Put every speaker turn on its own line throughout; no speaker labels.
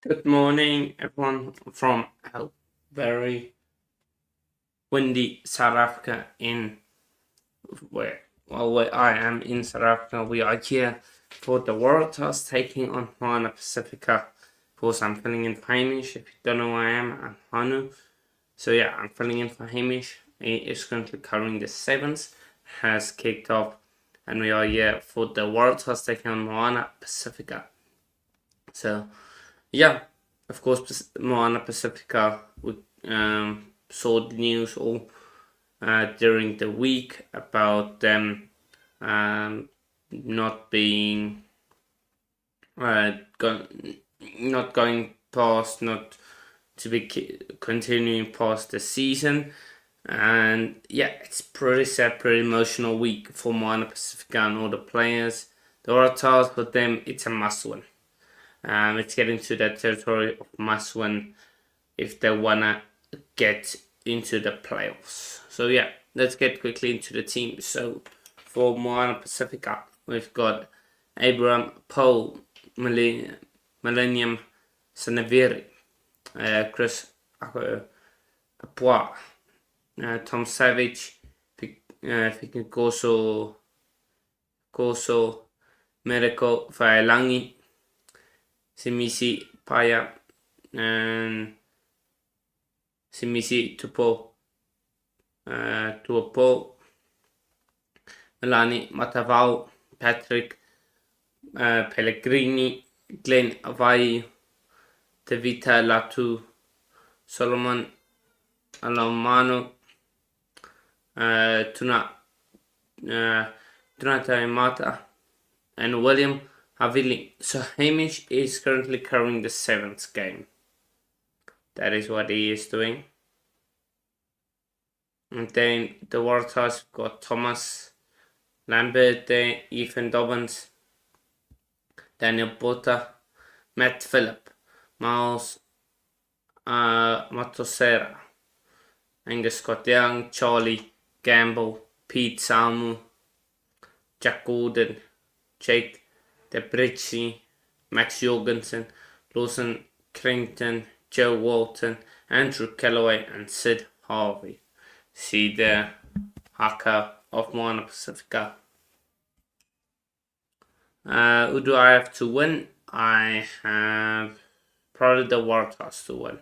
Good morning, everyone, from a very windy South Africa. Where I am in South Africa, we are here for the WARATAHS taking on MOANA PASIFIKA. Of course, I'm filling in for Hamish. If you don't know who I am, I'm Hanu. So yeah, I'm filling in for Hamish. He is currently covering the sevens, has kicked off, and we are here for the WARATAHS taking on MOANA PASIFIKA. So yeah, of course, Moana Pacifica, we saw the news all during the week about them not being not going past, not to be continuing past the season. And yeah, it's pretty sad, pretty emotional week for Moana Pacifica and all the players. The WARATAHS, for them, it's a must win. It's getting to that territory of must win if they wanna get into the playoffs. So yeah, let's get quickly into the team. So for Moana Pacifica, we've got Abraham Poe, Millennium Sanaviri, Chris Apua, Tom Savage, Koso Mereko Faelangi, Simisi Paya, and Simisi Tupo, Tuopo, Melani Matavau, Patrick Pellegrini, Glenn Avai, Tevita Latu, Solomon Alomano, Tunata Mata, and William Havili. So Hamish is currently covering the seventh game. That is what he is doing. And then the WARATAHS got Thomas Lambert, Ethan Dobbins, Daniel Bota, Matt Phillip, Miles Matosera, Angus Scott Young, Charlie Gamble, Pete Salmu, Jack Gordon, Jake DeBricci, Max Jorgensen, Lawson Crington, Joe Walton, Andrew Kellaway, and Sid Harvey. See the haka of Moana Pacifica. Who do I have to win? I have probably the WARATAHS to win.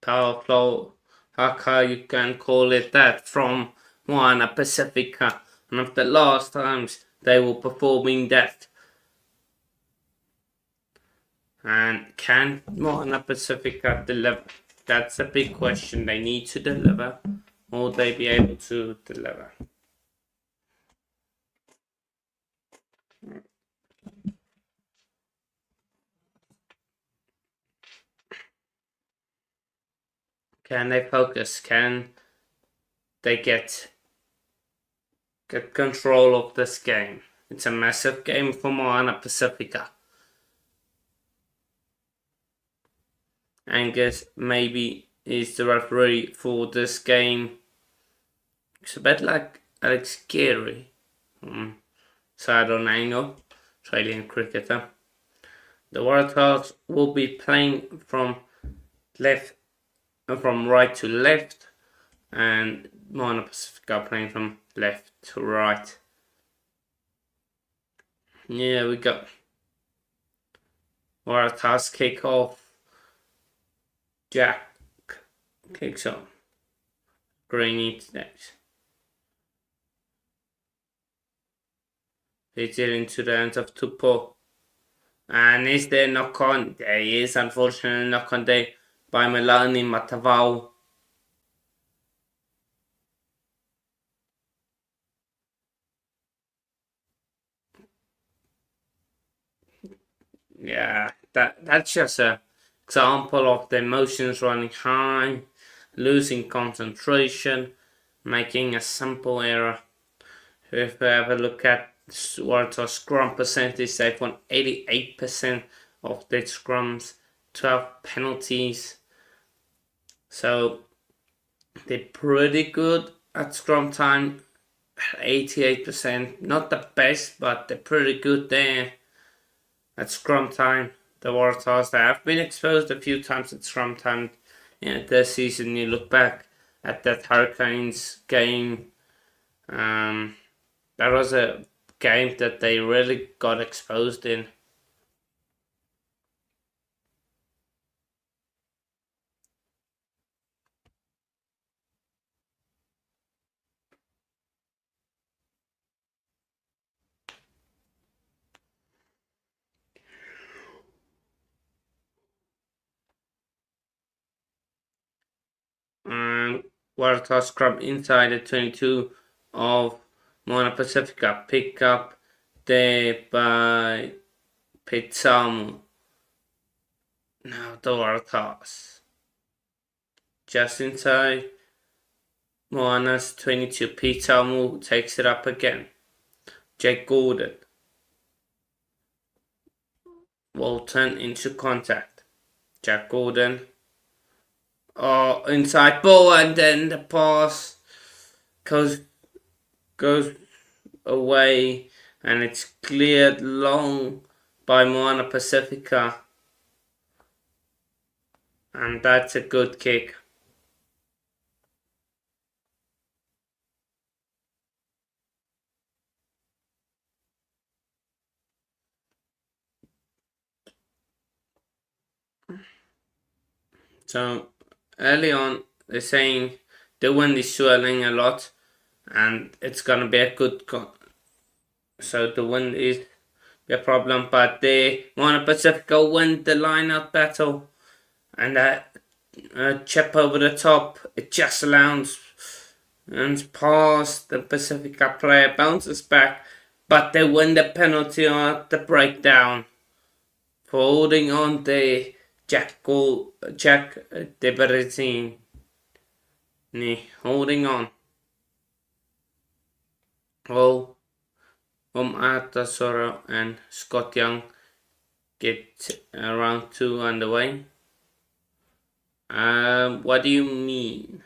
Power flow haka, you can call it that, from Moana Pacifica. One of the last times they were performing that. And can Moana Pacifica deliver? That's a big question. They need to deliver. Will they be able to deliver? Can they focus? Can they get control of this game? It's a massive game for Moana Pacifica. Angus maybe is the referee for this game. It's a bit like Alex Carey, Saronango, Australian cricketer. The WARATAHS will be playing from right to left, and Moana Pacifica playing from left to right. Yeah, we got WARATAHS kick off. Jack kicks on. Greeny next. Feeds it into the hands of Tupo. And is there knock on? There is, unfortunately, knock on there by Melani Matavau. Yeah, that's just an example of the emotions running high, losing concentration, making a simple error. If we have a look at Waratahs scrum percentage, they've won 88% of their scrums, 12 penalties. So they're pretty good at scrum time, 88%. Not the best, but they're pretty good there at scrum time. The Waratahs, they have been exposed a few times at scrum time. This season, you look back at that Hurricanes game. That was a game that they really got exposed in. Waratahs scrum inside the 22 of MOANA PASIFIKA. Pick up there by Pizzamu. Now the Waratahs. Just inside MOANA's 22. Pizzamu takes it up again. Jake Gordon will turn into contact. Jack Gordon. Oh, inside ball, and then the pass goes away, and it's cleared long by MOANA PASIFIKA, and that's a good kick. So early on, they're saying the wind is swirling a lot, and it's gonna be a good. So the wind is a problem, but they MOANA PASIFIKA win the line-out battle, and that chip over the top, it just lands and past the Pacifica player, bounces back, but they win the penalty on the breakdown for holding on to Jack De Berrettini. Holding on. Oh, Atasoro and Scott Young get round 2 underway. What do you mean?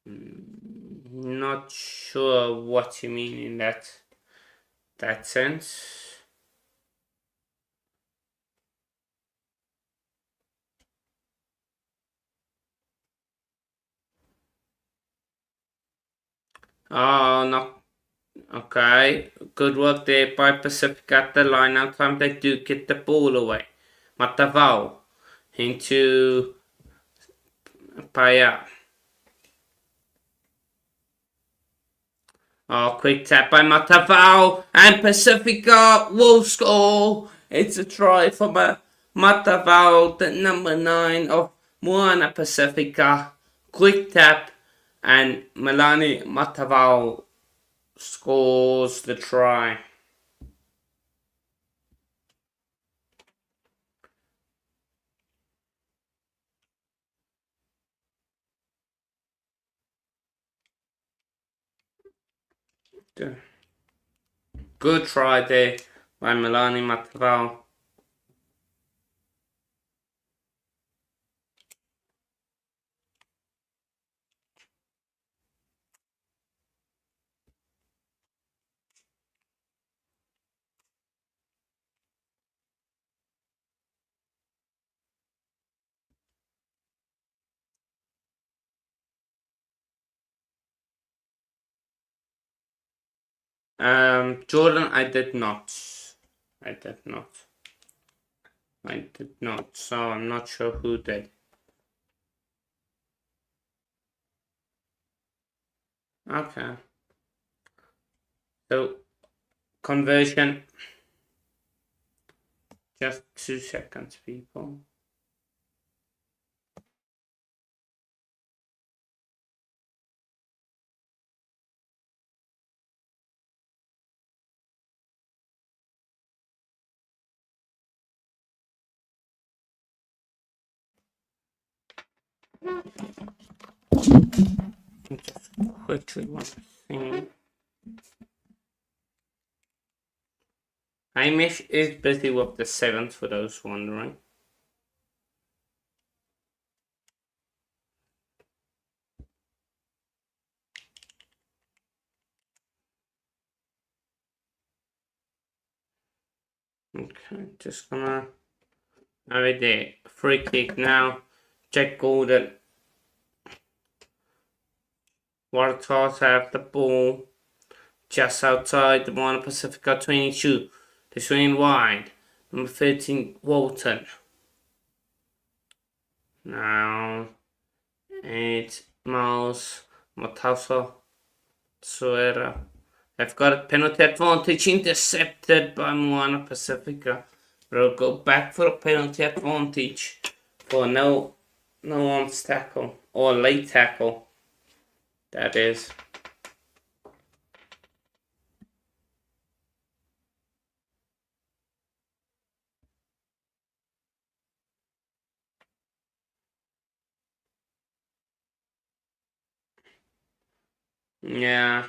Not sure what you mean in that sense. Oh, no. Okay, good work there by Pacific at the line. Now time they do get the ball away. Matavao into Paya. Oh, quick tap by Matavao, and Pacifica will score. It's a try for Matavao, the number 9 of MOANA Pacifica. Quick tap, and Melani Matavao scores the try. Good try there by Melani Matavao. Jordan, I did not. I did not. I did not. So I'm not sure who did. Okay. So conversion. Just 2 seconds, people. Just quickly one thing. Hamish is busy with the 7th, for those wondering. Okay, just gonna have it there. Free kick now. Jack Gordon. WARATAHS have the ball just outside the MOANA PASIFIKA 22. They swing wide. Number 13, Walton. Now it's Miles Matauso Suera. They've got a penalty advantage intercepted by MOANA PASIFIKA. They'll go back for a penalty advantage for no one's tackle or late tackle. That is. Yeah,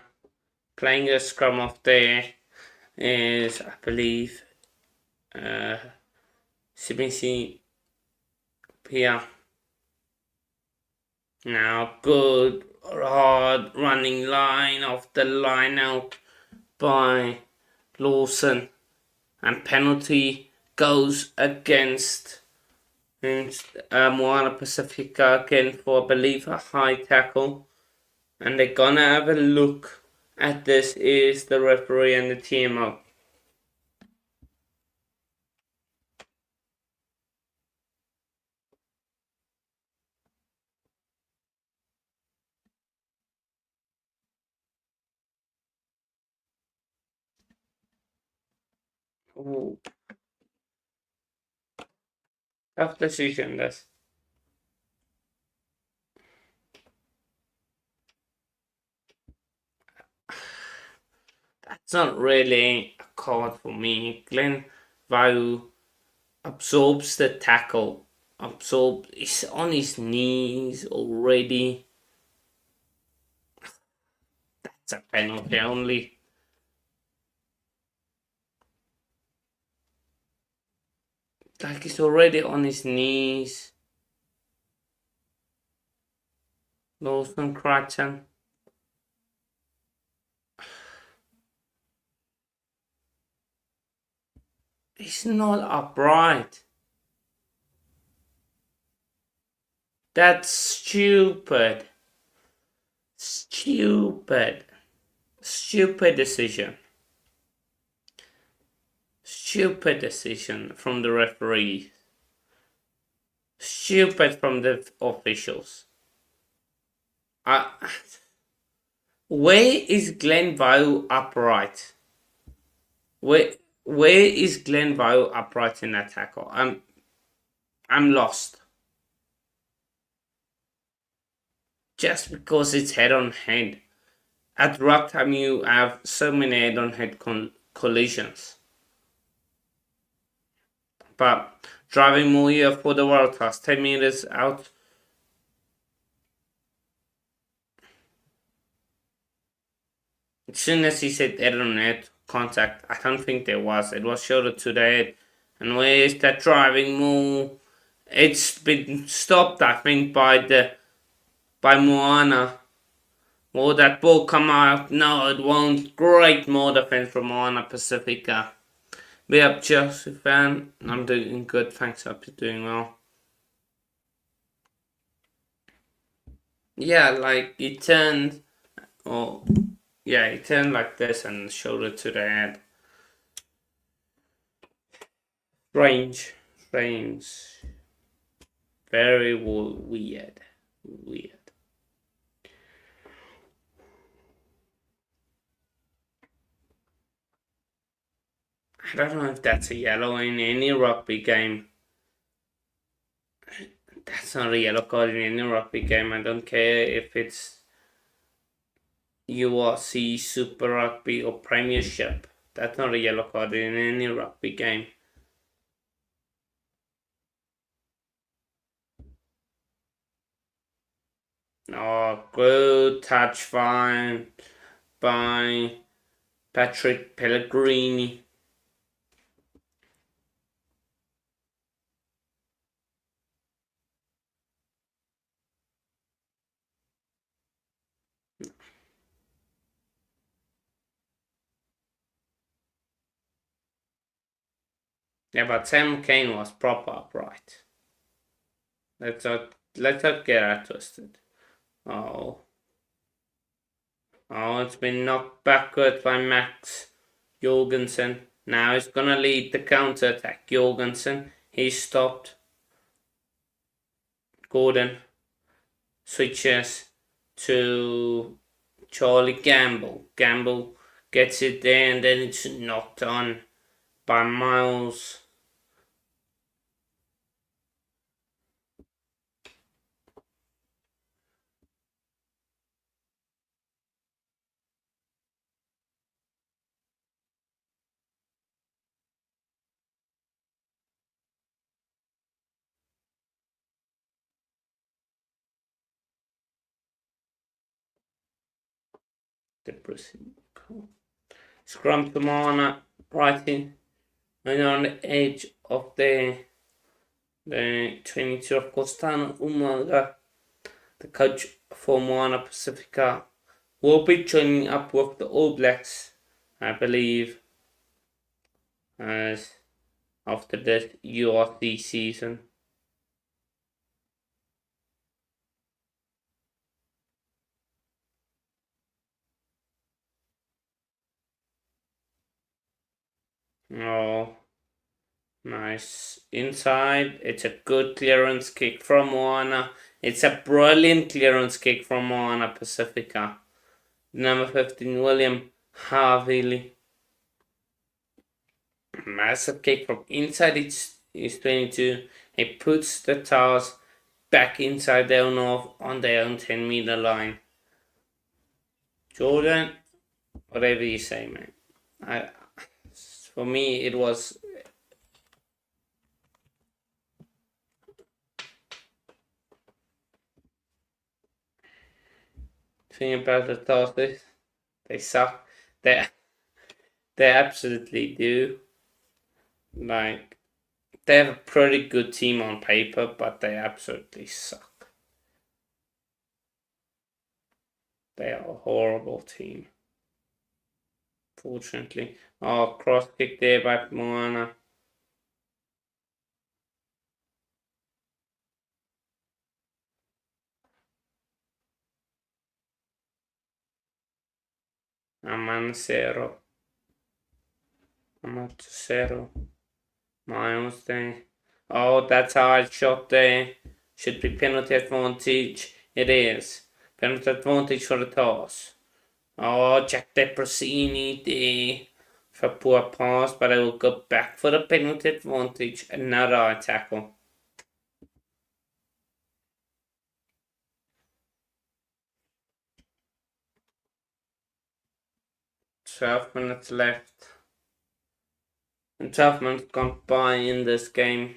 playing a scrum off there is, I believe, CBC Pia. Now, good hard running line off the line out by Lawson, and penalty goes against MOANA PASIFIKA again for, I believe, a high tackle. And they're gonna have a look at this, is the referee and the TMO. Ooh. Tough decision, this. That's not really a card for me. Glenn Vau absorbs the tackle. He's on his knees already. That's a penalty only. Like, he's already on his knees. Lawson Cratchon. He's not upright. That's stupid. Stupid decision. Stupid decision from the referee. Stupid from the officials. Where is Glenn Vau upright? Where is Glenn Vau upright in that tackle? I'm lost. Just because it's head on head. At ruck you have so many head on head collisions. But driving more here for the WARATAHS, 10 meters out. As soon as he said head on head contact, I don't think there was. It was shoulder to the head. And where is that driving more? It's been stopped, I think, by MOANA. Will that ball come out? No, it won't. Great more defense from MOANA PASIFIKA. Be up, Chelsea fan. I'm doing good. Thanks, hope you're doing well. Yeah, like he turned, he turned like this and shoulder to the head. Strange. Very weird. I don't know if that's a yellow in any rugby game. That's not a yellow card in any rugby game. I don't care if it's URC, Super Rugby or Premiership. That's not a yellow card in any rugby game. Oh, good touch fine by Patrick Pellegrini. Yeah, but Sam Kane was proper upright. Let's not get that twisted. Oh. Oh, it's been knocked backward by Max Jorgensen. Now he's gonna lead the counter attack. Jorgensen, he's stopped. Gordon switches to Charlie Gamble. Gamble gets it there and then it's knocked on by Miles. Scrum to MOANA, right in and on the edge of the 22 of Costano Umaga, the coach for MOANA Pasifika, will be joining up with the All Blacks, I believe, as after the URC season. Oh, nice. Inside, it's a good clearance kick from MOANA. It's a brilliant clearance kick from MOANA Pasifika. Number 15, William Harvey. Massive kick from inside his 22. He puts the Tars back inside their own on their own 10-meter line. Jordan, whatever you say, man. For me, it was. Thing about the Tars, they suck. They absolutely do. Like, they have a pretty good team on paper, but they absolutely suck. They are a horrible team. Fortunately. Oh, cross kick there by MOANA. Amancero. Miles there. Oh, that's a hard shot there. Should be penalty advantage. It is. Penalty advantage for the toss. Oh, Jack Deprosini there. For a poor pass, but I will go back for the penalty advantage. Another tackle. 12 minutes left. And 12 minutes gone by in this game.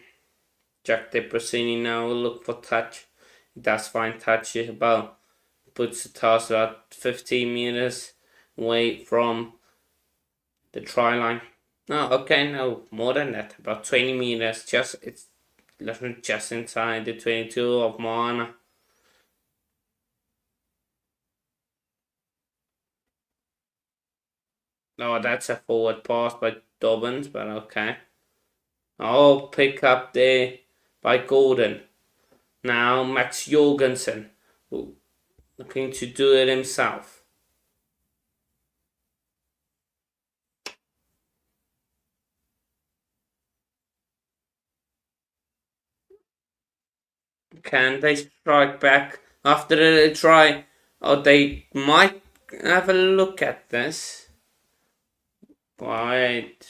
Jack Deprosini now will look for touch. He does find touch about. Puts the toss about 15 meters away from the try line. No, okay, no, more than that. About 20 meters. It's just inside the 22 of MOANA. No, that's a forward pass by Dobbins, but okay. Oh, pick up there by Gordon. Now Max Jorgensen looking to do it himself. Can they strike back after the try? Oh, they might have a look at this. Wait.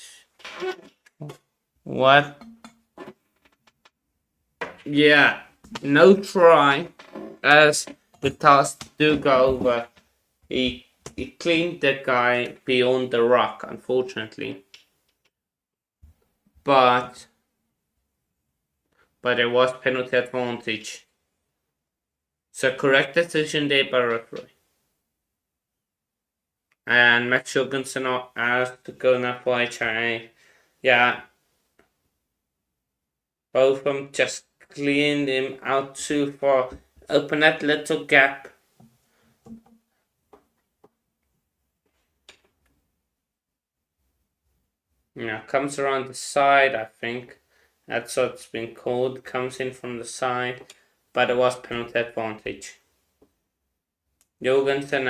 What? Yeah, no try. As the task do go over, he cleaned the guy beyond the rock, unfortunately. But it was penalty advantage. So correct decision there by referee. And Max Jorgensen has to go now for HIA. Yeah. Both of them just cleaned him out too far. Open that little gap. Yeah, comes around the side, I think. That's what's been called. Comes in from the side. But it was penalty advantage. Jorgensen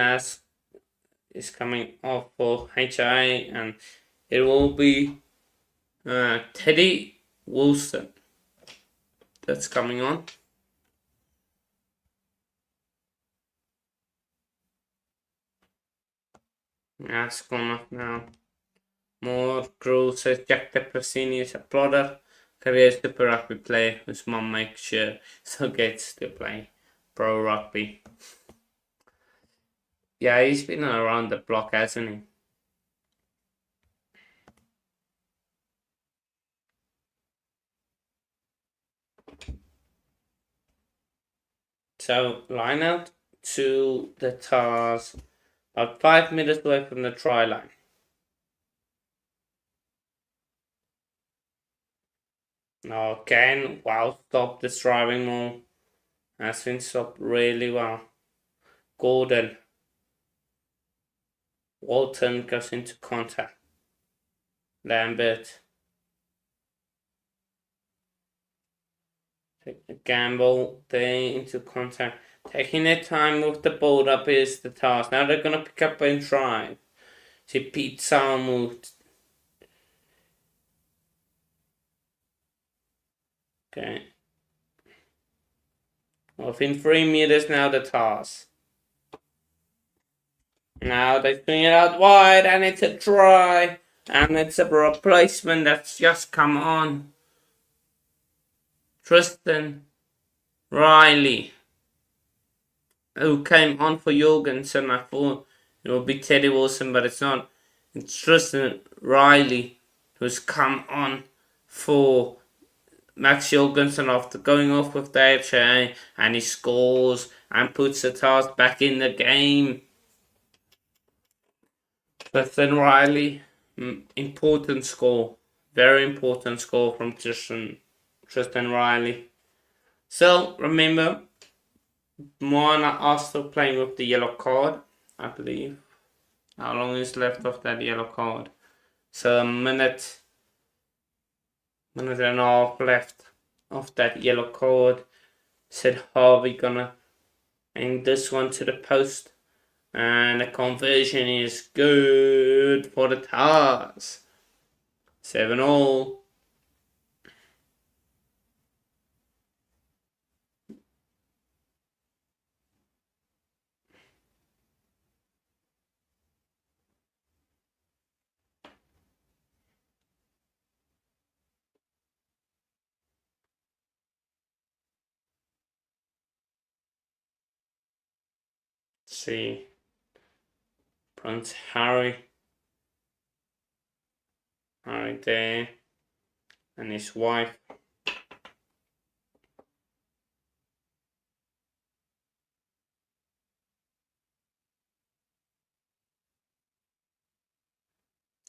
is coming off for HIA, and it will be Teddy Wilson that's coming on. That's gone off now. More Gruel says Jack Depressini is a plodder. Career Super Rugby player whose mum makes sure so gets to play pro rugby. Yeah, he's been around the block, hasn't he? So line out to the Tars, about 5 meters away from the try line. Again, wow, stop this driving more. Has been stopped really well. Gordon. Walton goes into contact. Lambert. Take the gamble there into contact. Taking their time with the ball up is the task. Now they're going to pick up and drive. See Pete Salmut. Okay. Within 3 meters now the task. Now they swing it out wide and it's a try. And it's a replacement that's just come on. Tristan Riley, who came on for Jorgensen. I thought it would be Teddy Wilson, but it's not. It's Tristan Riley who's come on for Max Jorgensen after going off with the HA, and he scores and puts the task back in the game. Tristan Riley, important score. Very important score from Tristan Riley. So, remember, Moana are still playing with the yellow card, I believe. How long is left of that yellow card? So, a minute and a half left of that yellow card. Said Harvey gonna aim this one to the post. And the conversion is good for the Tars. 7-all. See. Prince Harry there. And his wife.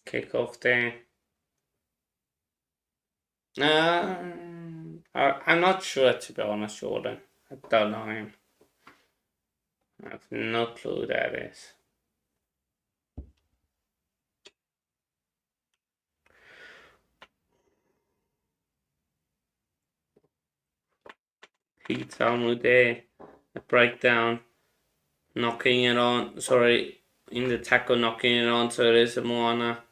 Kick off there. I'm not sure, to be honest, Jordan. I don't know him. I have no clue who that is. Pete Talmud there. A breakdown. Knocking it on. Sorry. In the tackle, knocking it on. So it is a Moana.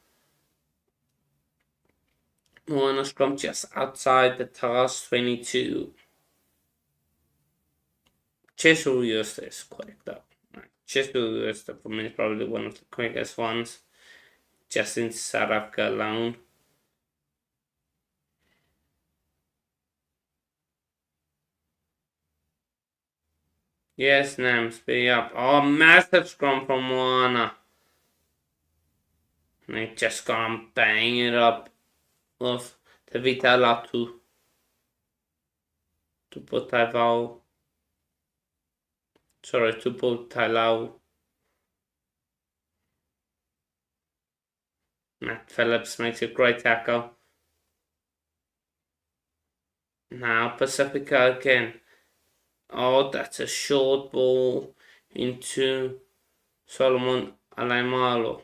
Moana scrum just outside the task 22. Chesu used is quick though. Chesu used for me is probably one of the quickest ones. Just in South Africa alone. Yes, Nams, be up. Oh, massive scrum from Moana. And they just gonna bang it up with the Vitalatu to put that out. Sorry, Tupu Tailau. Matt Phillips makes a great tackle. Now Pasifika again. Oh, that's a short ball into Solomon Alaimalo.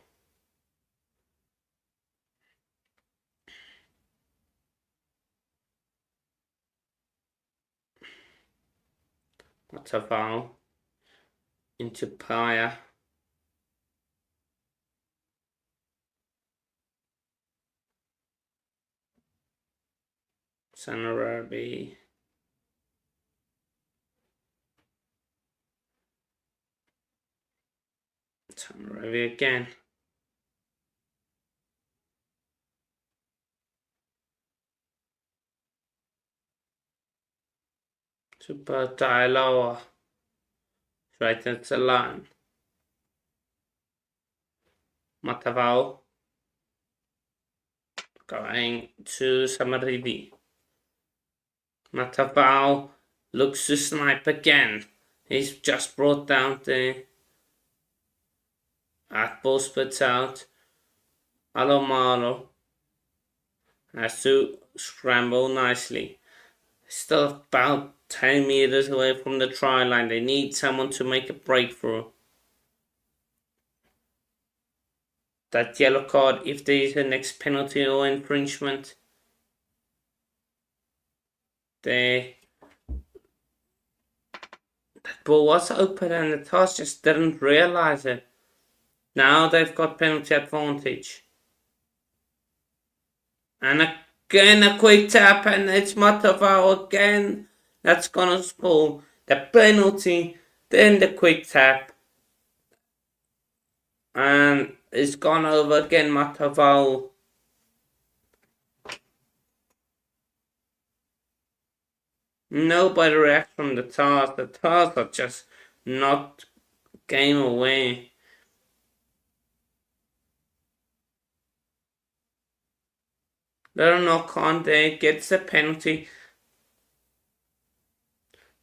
That's a foul into Paya. Sanarabi. Sanarabi again. Super Tailoa. Right at the line. Matavao. Going to Samarivi. Matavao looks to snipe again. He's just brought down the ball splits out. Alomaro has to scramble nicely. Still about 10 meters away from the try line. They need someone to make a breakthrough. That yellow card, if there is a next penalty or infringement, that ball was open and the Tahs just didn't realize it. Now they've got penalty advantage. And again a quick tap, and it's Matavao again. That's gonna score the penalty, then the quick tap. And it's gone over again, Matavao. Nobody reacts from the Tahs. The Tahs are just not game away. Little knock on there, gets the penalty.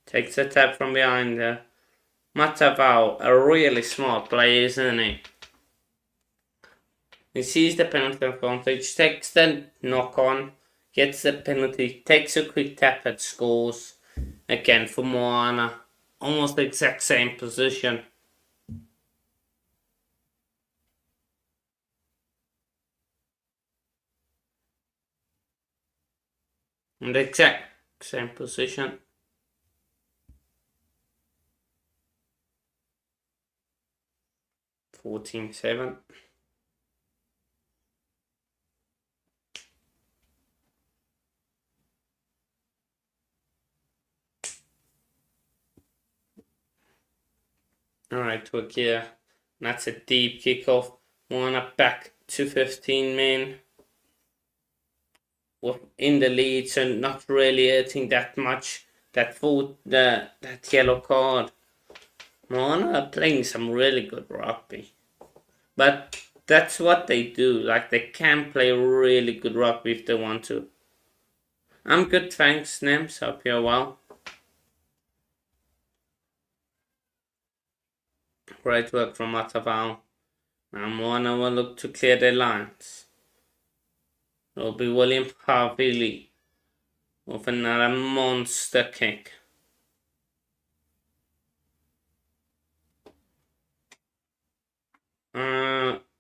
Takes a tap from behind there. Matavao, a really smart player, isn't he? He sees the penalty advantage, takes the knock on, gets the penalty, takes a quick tap and scores. Again for MOANA. Almost the exact same position. In the exact same position. $14-7. Alright, we're here. That's a deep kickoff. MOANA back to 15 men. We're in the lead, so not really hurting that much. That yellow card. MOANA are playing some really good rugby. But that's what they do. Like, they can play really good rugby if they want to. I'm good, thanks, Nems. Hope you're well. Great work from Matavao. Now MOANA will look to clear their lines. It'll be William Harvey with another monster kick.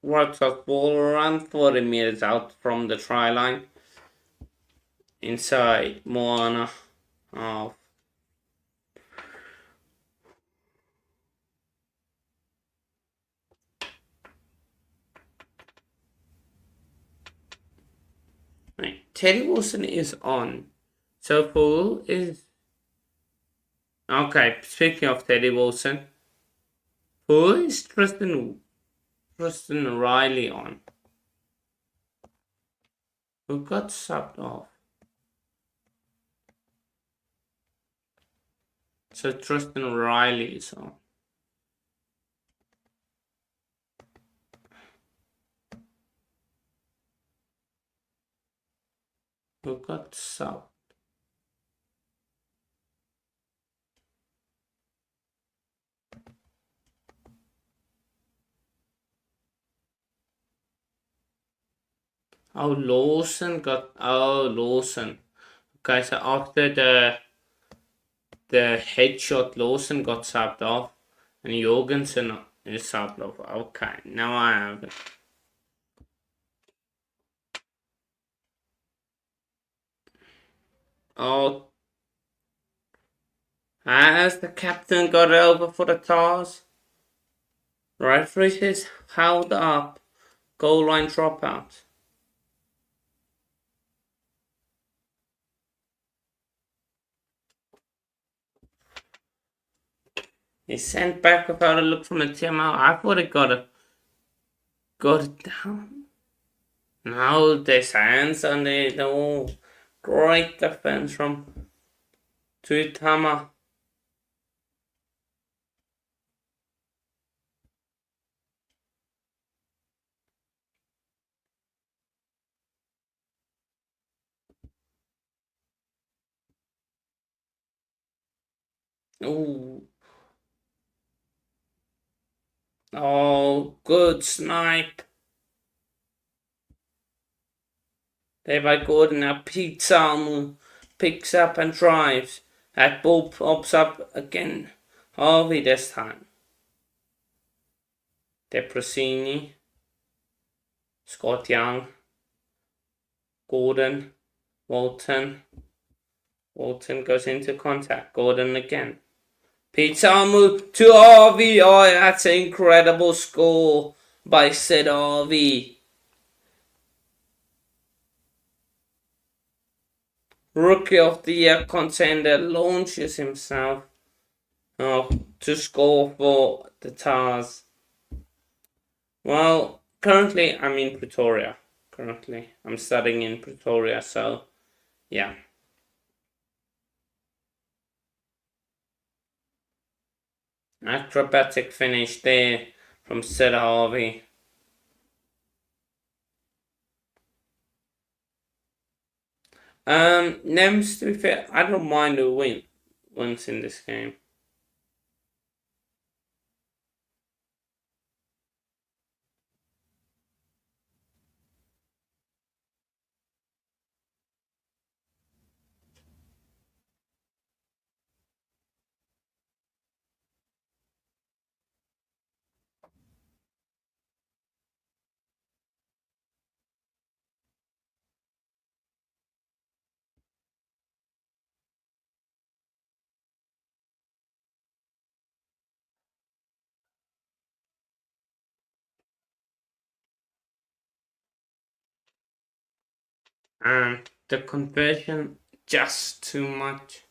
WARATAHS ball around 40 meters out from the try line. Inside MOANA half. Right. Teddy Wilson is on. So Paul is... Okay, speaking of Teddy Wilson, who is Tristan Riley on? Who got subbed off? So Tristan Riley is on. Who got subbed? Oh, Lawson got. Oh, Lawson. Okay, so after the headshot, Lawson got subbed off, and Jorgensen is subbed off. Okay, now I have it. Oh, has the captain got over for the Tars? Referee says held up. Goal line dropout. He's sent back without a look from the TMO. I thought it got it down. No, there's hands on the wall. Great defense from Tuitama. Ooh. Oh, good snipe. There by Gordon. Now Pete Salmon picks up and drives. That ball pops up again. Harvey this time. Deprosini. Scott Young. Gordon. Walton. Walton goes into contact. Gordon again. Pete Salmon to Harvey. Oh, that's an incredible score by Sid Harvey. Rookie of the Year contender launches himself to score for the Tars. Well, currently I'm in Pretoria. I'm studying in Pretoria, so yeah. Acrobatic finish there from Sid Harvey. Nems, to be fair, I don't mind a win once in this game. And the conversion just too much.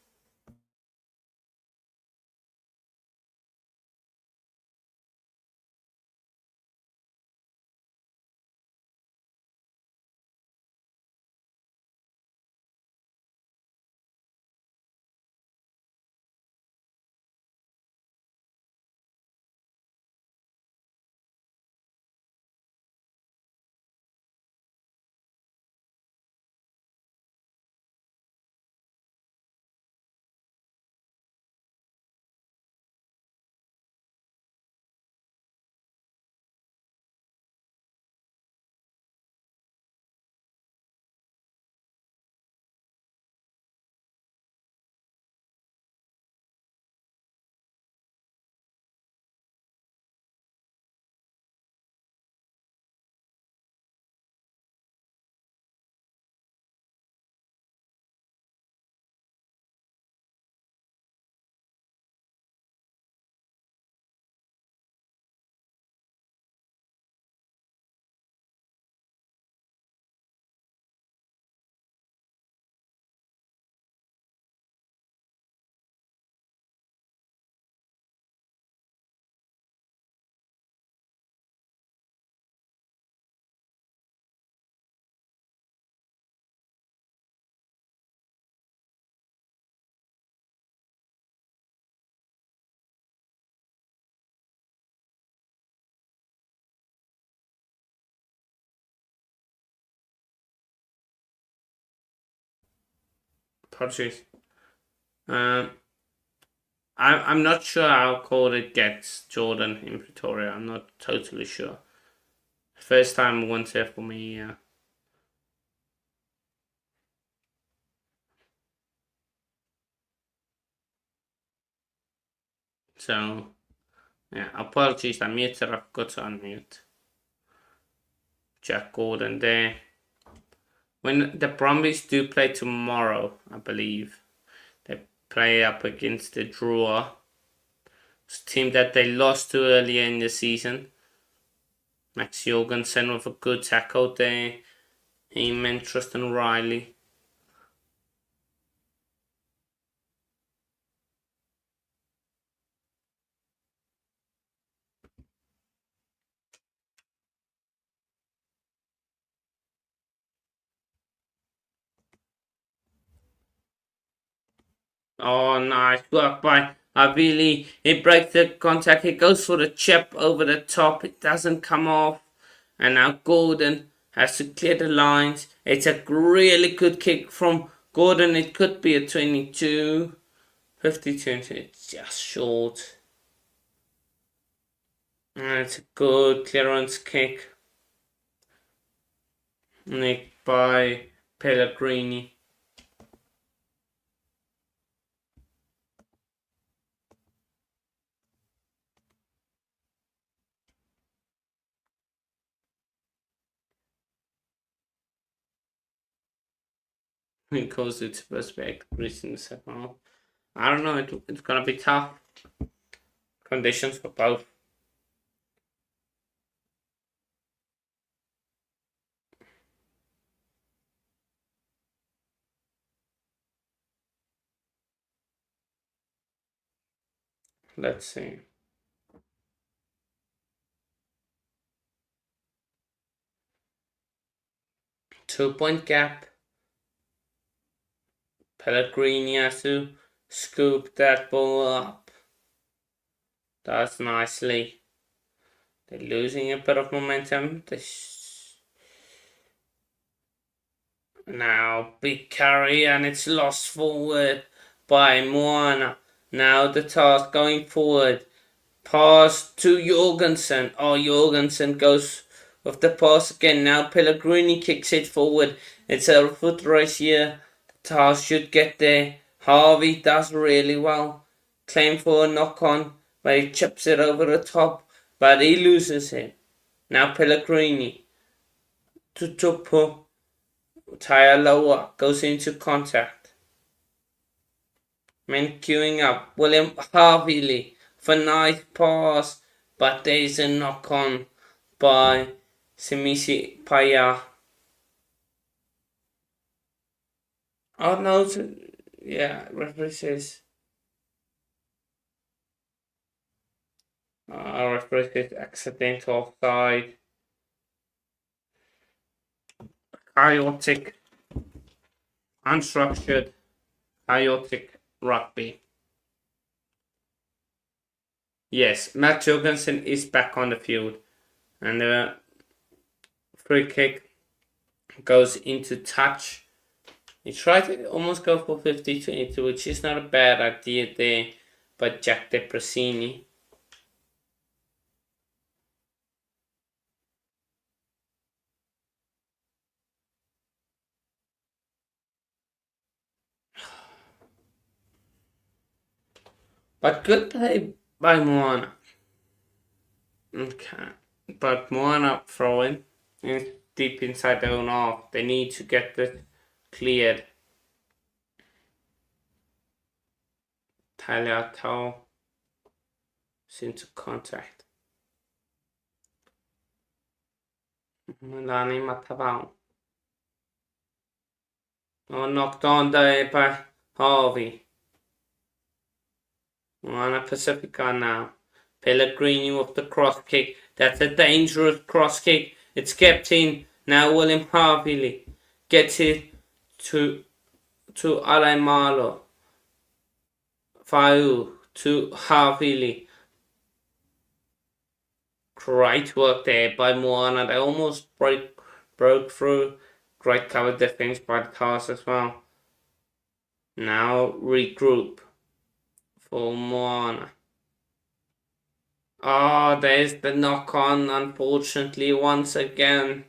Apologies. I'm not sure how cold it gets, Jordan, in Pretoria. I'm not totally sure. First time once here for me, yeah. So, yeah, apologies, I muted, I forgot to unmute. Jack Gordon there. When the Brumbies do play tomorrow, I believe, they play up against the Drua. It's a team that they lost to earlier in the season. Max Jorgensen with a good tackle there. He meant Tristan Riley. Oh, nice work by Avili. It breaks the contact. It goes for the chip over the top. It doesn't come off. And now Gordon has to clear the lines. It's a really good kick from Gordon. It could be a 22. 52. It's just short. And it's a good clearance kick. Nicked by Pellegrini. It goes to perspective in the second half. I don't know, it's gonna be tough conditions for both. Let's see. Two-point gap. Pellegrini has to scoop that ball up. Does nicely. They're losing a bit of momentum. Now big carry and it's lost forward by MOANA. Now the task going forward. Pass to Jorgensen. Oh, Jorgensen goes with the pass again. Now Pellegrini kicks it forward. It's a foot race here. The task should get there. Harvey does really well. Claim for a knock on, but he chips it over the top, but he loses it. Now Pellegrini to Tupu. Lower goes into contact. Men queuing up. William Harvey for nice pass, but there is a knock on by Simisi Paya. Oh no, yeah, referee says. Referee says accidental offside. Chaotic, unstructured, chaotic rugby. Yes, Matt Jorgensen is back on the field. And the free kick goes into touch. He tried to almost go for 50-22, which is not a bad idea there by Jack De Prasini. But good play by MOANA. Okay. But MOANA throwing in deep inside their own half. They need to get this cleared. Taliato is into contact. Melani Matavao. Oh, knocked on there by Harvey. MOANA PASIFIKA now. Pellegrini with the cross kick. That's a dangerous cross kick. It's kept in. Now William Harvey gets it to Alaimalo. Fau to Harvey. Great work there by MOANA. They almost broke through. Great cover defense by the Tars as well. Now regroup for MOANA. Oh, there's the knock on, unfortunately, once again.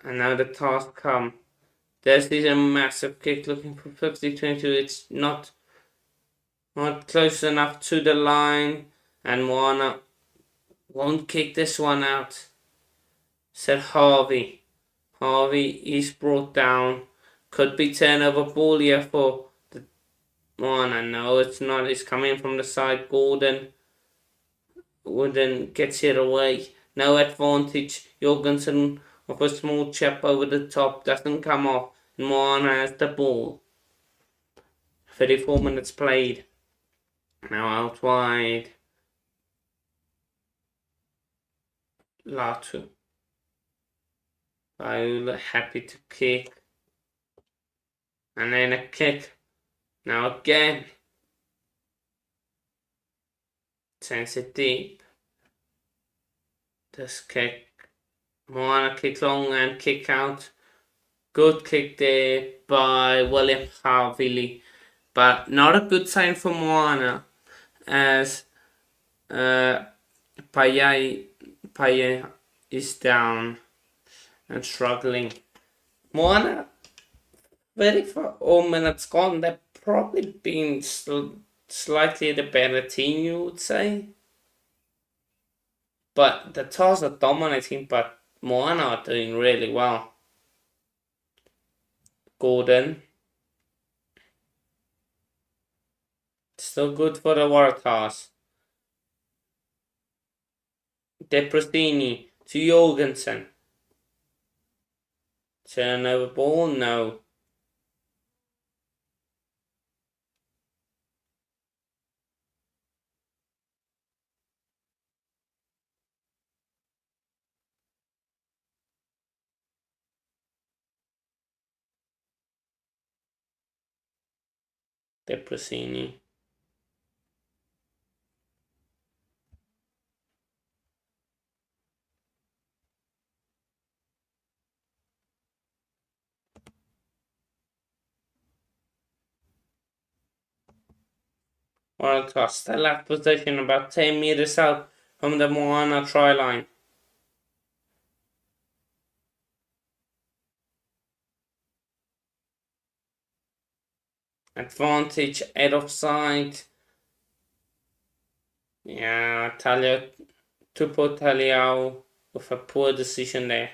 And now the task come. This is a massive kick looking for 50-22. It's not Not close enough to the line, and MOANA won't kick this one out. Said Harvey. Harvey is brought down. Could be turnover ball here for the MOANA. No, it's not. It's coming from the side. Gordon gets it away. No advantage. Jorgensen with a small chip over the top. Doesn't come off. And MOANA has the ball. 34 minutes played. Now out wide. Latu. Viola happy to kick. And then a kick. Now again. Sends it deep. This kick. MOANA kick long and kick out. Good kick there by William Harvey. But not a good sign for MOANA, as Paya is down and struggling. MOANA, very 4 minutes gone. They've probably been slightly the better team, you would say. But the Tahs are dominating, but MOANA are doing really well. Gordon. Still good for the WARATAHs. Deprosini to Jorgensen. Turnover ball? No. Deprosini. WARATAHs still at position about 10 meters out from the MOANA try line. Advantage out of sight. Yeah, Tupo Taliao with a poor decision there.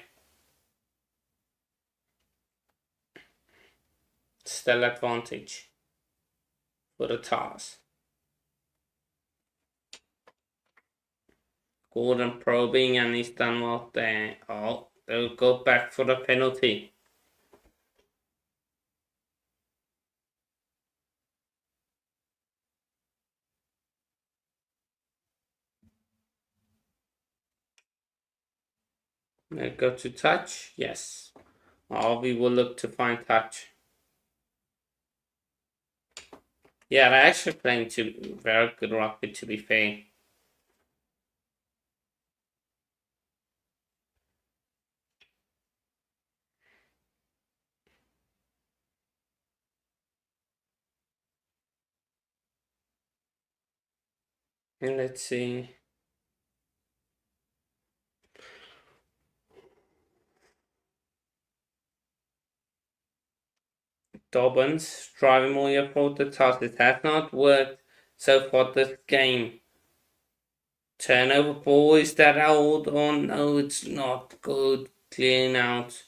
Still advantage for the Tahs. Gordon probing and he's done well there. Oh, they'll go back for the penalty. They go to touch. Yes. We will look to find touch. Yeah, they're actually playing very good rugby, to be fair. And let's see. Dobbins driving more approach the task. It has not worked so far this game. Turnover ball, is that out? Oh no, it's not good. Clearing out.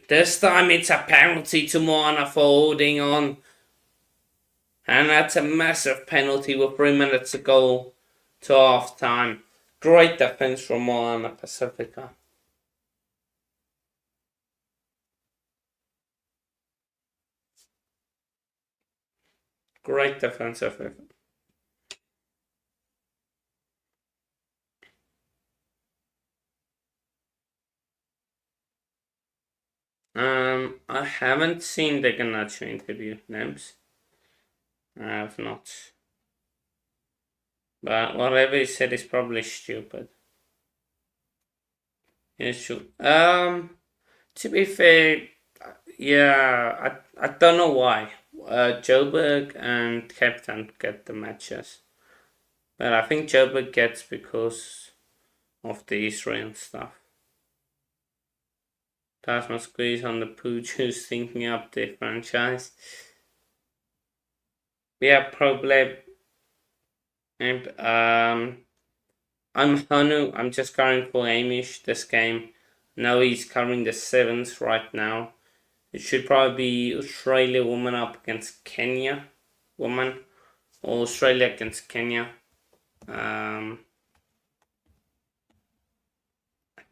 This time it's a penalty to MOANA for holding on. And that's a massive penalty with 3 minutes to go to half time. Great defense from MOANA PASIFIKA. Great defensive effort. I haven't seen the Ganacho interview, Nems. I have not. But whatever he said is probably stupid. It's true. To be fair, yeah, I don't know why. Joburg and Captain get the matches. But I think Joburg gets because of the Israel stuff. Tasman squeeze on the pooch who's thinking up the franchise. Yeah, probably. And I'm Hanu. I'm just covering for Amish this game. Now he's covering the sevens right now. It should probably be Australia woman up against Kenya woman, or Australia against Kenya. I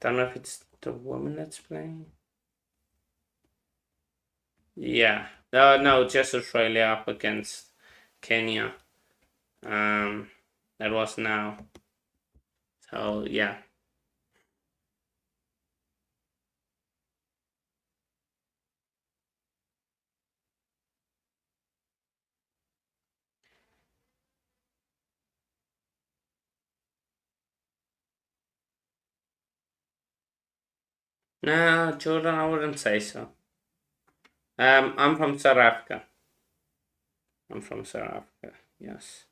don't know if it's the woman that's playing. Yeah. No, just Australia up against Kenya. That was now. So yeah. No, Jordan, I wouldn't say so. I'm from South Africa. I'm from South Africa. Yes.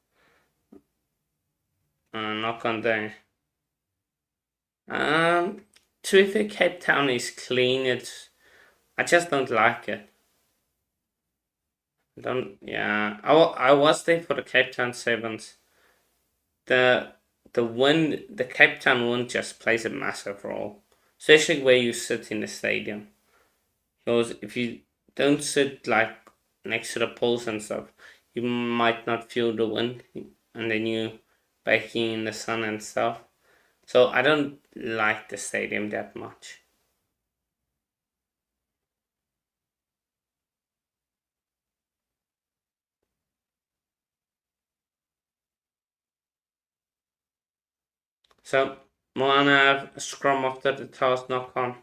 Knock on there. To be fair, Cape Town is clean. I just don't like it. Yeah. I was there for the Cape Town Sevens. The the Cape Town one just plays a massive role, especially where you sit in the stadium. Because if you don't sit like next to the poles and stuff, you might not feel the wind, and then you baking in the sun and stuff. So I don't like the stadium that much. So Moana have a scrum after the toss knock on.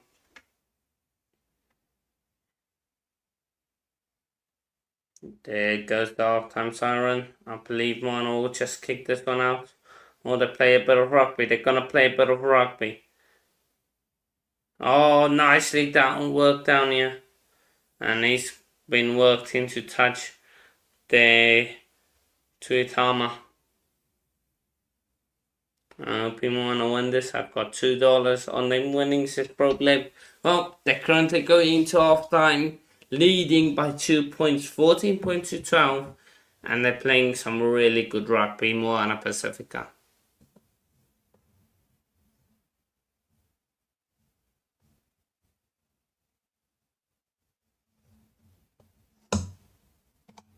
There goes the half-time siren. I believe Moana will just kick this one out. Or they play a bit of rugby. They're gonna play a bit of rugby. Oh, nicely worked down here. And he's been worked into touch the Tuitama. I hope you want to win this. I've got $2 on them winnings this problem. Well, they're currently going into half time, leading by 2 points, 14 points to 12. And they're playing some really good rugby, MOANA Pasifika.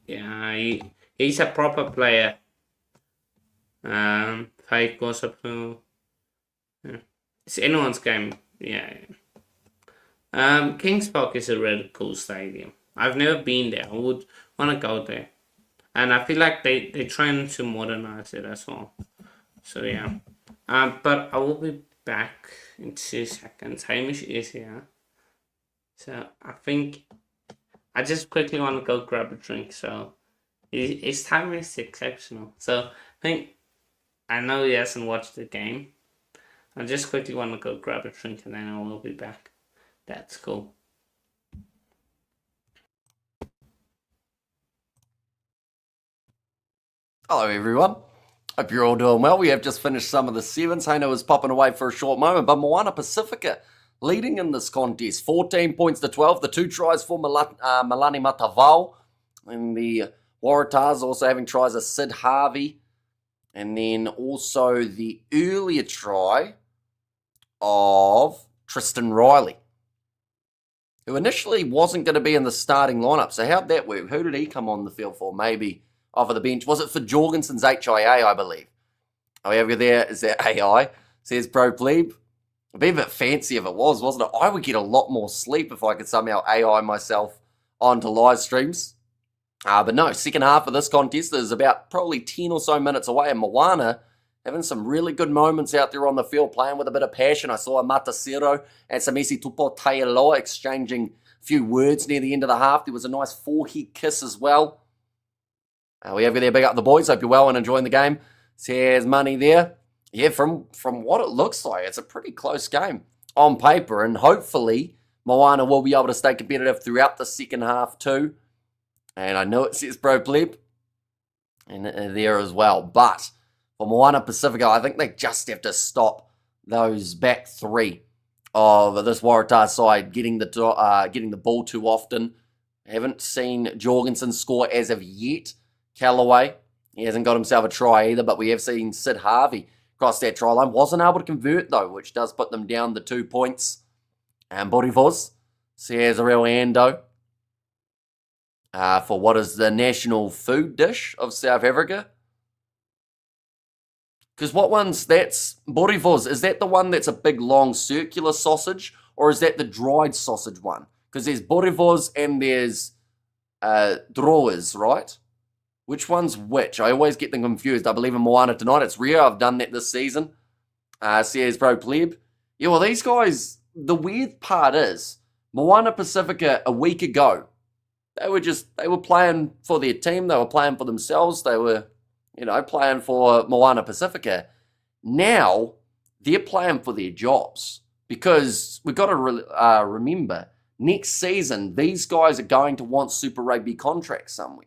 Yeah, he's a proper player. Fake also. Yeah. It's anyone's game. Yeah. Kings Park is a really cool stadium. I've never been there. I would want to go there. And I feel like they're trying to modernize it as well. So yeah. But I will be back in 2 seconds. Hamish is here. So I think I just quickly want to go grab a drink. So his time is exceptional. So I think I know he hasn't watched the game. I just quickly want to go grab a drink and then I will be back. That's cool.
Hello, everyone. Hope you're all doing well. We have just finished some of the sevens. Haino was popping away for a short moment, but Moana Pasifika leading in this contest, 14 points to 12. The 2 tries for Malani Matavao, and the Waratahs also having tries of Sid Harvey, and then also the earlier try of Tristan Riley, who initially wasn't going to be in the starting lineup. So how'd that work? Who did he come on the field for? Maybe off of the bench. Was it for Jorgensen's HIA, I believe? Oh, yeah, there is that AI, says Pro Plebe. It'd be a bit fancy if it was, wasn't it? I would get a lot more sleep if I could somehow AI myself onto live streams. But no, second half of this contest is about probably 10 or so minutes away, and Moana having some really good moments out there on the field, playing with a bit of passion. I saw Matasero and Samisi Tupo Taialoa exchanging a few words near the end of the half. There was a nice forehead kiss as well. We have there, big up the boys. Hope you're well and enjoying the game. Says Money there. Yeah, from what it looks like, it's a pretty close game on paper, and hopefully Moana will be able to stay competitive throughout the second half too. And I know it says Pro Pleb and there as well, but for Moana Pasifika, I think they just have to stop those back 3 of this Waratahs side getting the ball too often. I haven't seen Jorgensen score as of yet. Callaway, he hasn't got himself a try either, but we have seen Sid Harvey cross that try line. Wasn't able to convert, though, which does put them down the 2 points. And Bourevaux, so he has a real ando for what is the national food dish of South Africa. Because what one's, that's Bourevaux, is that the one that's a big, long, circular sausage, or is that the dried sausage one? Because there's Bourevaux and there's Drawers, right? Which one's which? I always get them confused. I believe in Moana tonight. It's rare. I've done that this season. Sears Pro Pleb. Yeah, well, these guys, the weird part is, Moana Pacifica a week ago, they were playing for their team. They were playing for themselves. They were, playing for Moana Pacifica. Now, they're playing for their jobs. Because we've got to remember, next season, these guys are going to want Super Rugby contracts somewhere.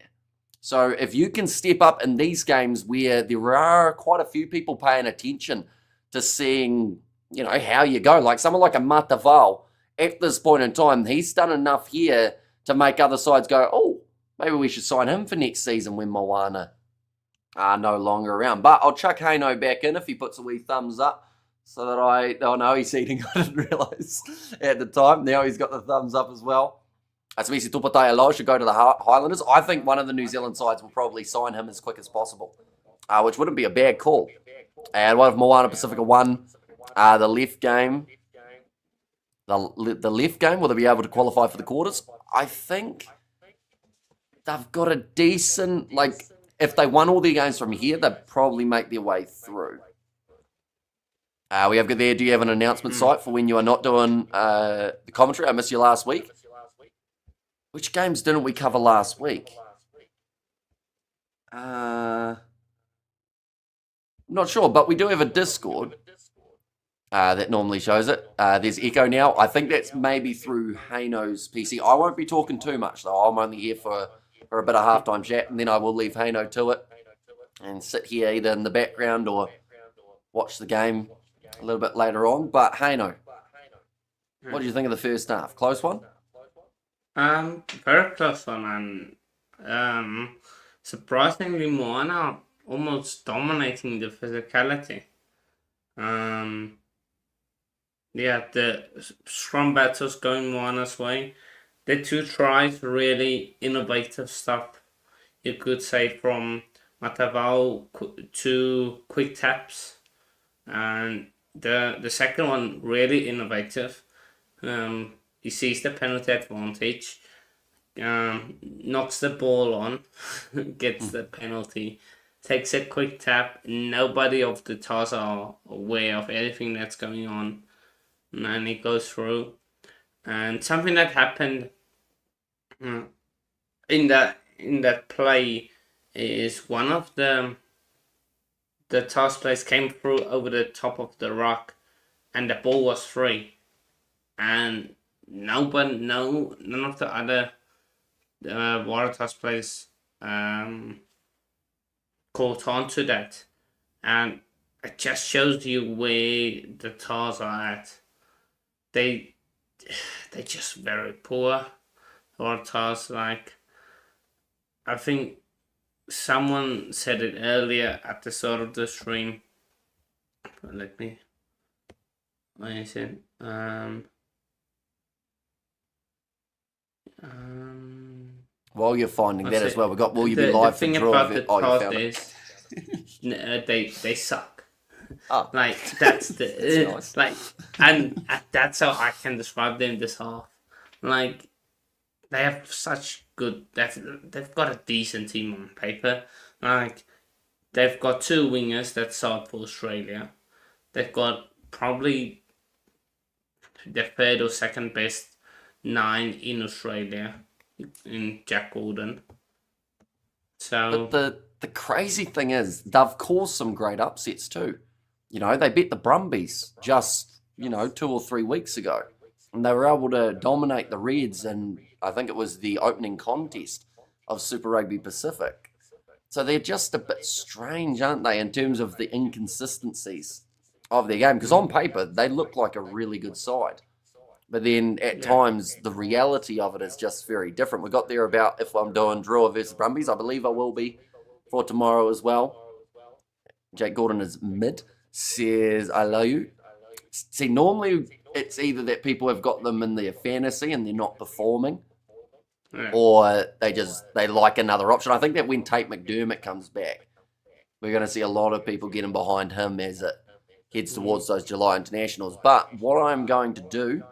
So if you can step up in these games where there are quite a few people paying attention to seeing, how you go, like someone like a Mataval, at this point in time, he's done enough here to make other sides go, oh, maybe we should sign him for next season when Moana are no longer around. But I'll chuck Haino back in if he puts a wee thumbs up so that oh no, he's eating. I didn't realise at the time. Now he's got the thumbs up as well. Asmisi Tupatai should go to the Highlanders. I think one of the New Zealand sides will probably sign him as quick as possible, which wouldn't be a bad call. And what if Moana Pacifica won the left game? The left game, will they be able to qualify for the quarters? I think they've got a decent, if they won all their games from here, they'd probably make their way through. We have got there, do you have an announcement site for when you are not doing the commentary? I missed you last week. Which games didn't we cover last week? Not sure, but we do have a Discord that normally shows it. There's Echo now. I think that's maybe through Haino's PC. I won't be talking too much, though. I'm only here for a bit of halftime chat, and then I will leave Haino to it and sit here either in the background or watch the game a little bit later on. But Haino, what do you think of the first half? Close one?
Very close one, and surprisingly, Moana almost dominating the physicality. The scrum battles going Moana's way. The 2 tries, really innovative stuff, you could say, from Matavao to quick taps, and the second one really innovative. He sees the penalty advantage, knocks the ball on, gets the penalty, takes a quick tap. Nobody of the TARs are aware of anything that's going on, and he goes through. And something that happened in that play is one of the TARs players came through over the top of the rock, and the ball was free, and none of the other WARATAHS players caught on to that, and it just shows you where the TARs are at. They're just very poor. WARATAHS, I think someone said it earlier at the start of the stream. Let me. What is it?
While you're finding that as well, we've got Will You Be Live
the thing
for
about the
draw.
TARs is they suck.
Oh.
That's the nice. And that's how I can describe them this half. They have such good. They've got a decent team on paper. They've got 2 wingers that start for Australia. They've got probably the 3rd or 2nd best 9 in Australia, in Jack Gordon. So,
but the crazy thing is, they've caused some great upsets too. They beat the Brumbies just 2 or 3 weeks ago, and they were able to dominate the Reds, and I think it was the opening contest of Super Rugby Pacific. So they're just a bit strange, aren't they, in terms of the inconsistencies of their game? Because on paper, they look like a really good side. But then at times, the reality of it is just very different. We got there about, if I'm doing Drua versus Brumbies, I believe I will be for tomorrow as well. Jake Gordon is mid. Says, I love you. See, normally it's either that people have got them in their fantasy and they're not performing,
Yeah.
or they like another option. I think that when Tate McDermott comes back, we're going to see a lot of people getting behind him as it heads towards those July internationals. But what I'm going to do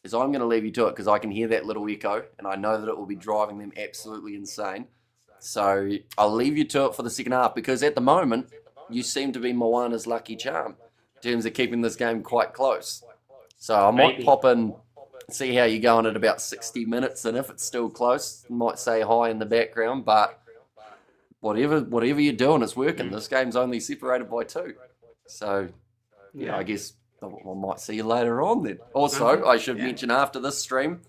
is I'm going to leave you to it because I can hear that little echo and I know that it will be driving them absolutely insane. So I'll leave you to it for the second half because at the moment, you seem to be Moana's lucky charm in terms of keeping this game quite close. So I might
Maybe.
pop in, see how you're going at about 60 minutes, and if it's still close, might say hi in the background, but whatever you're doing, it's working. This game's only separated by 2. So, yeah, I guess I might see you later on then. Also, I should mention after this stream,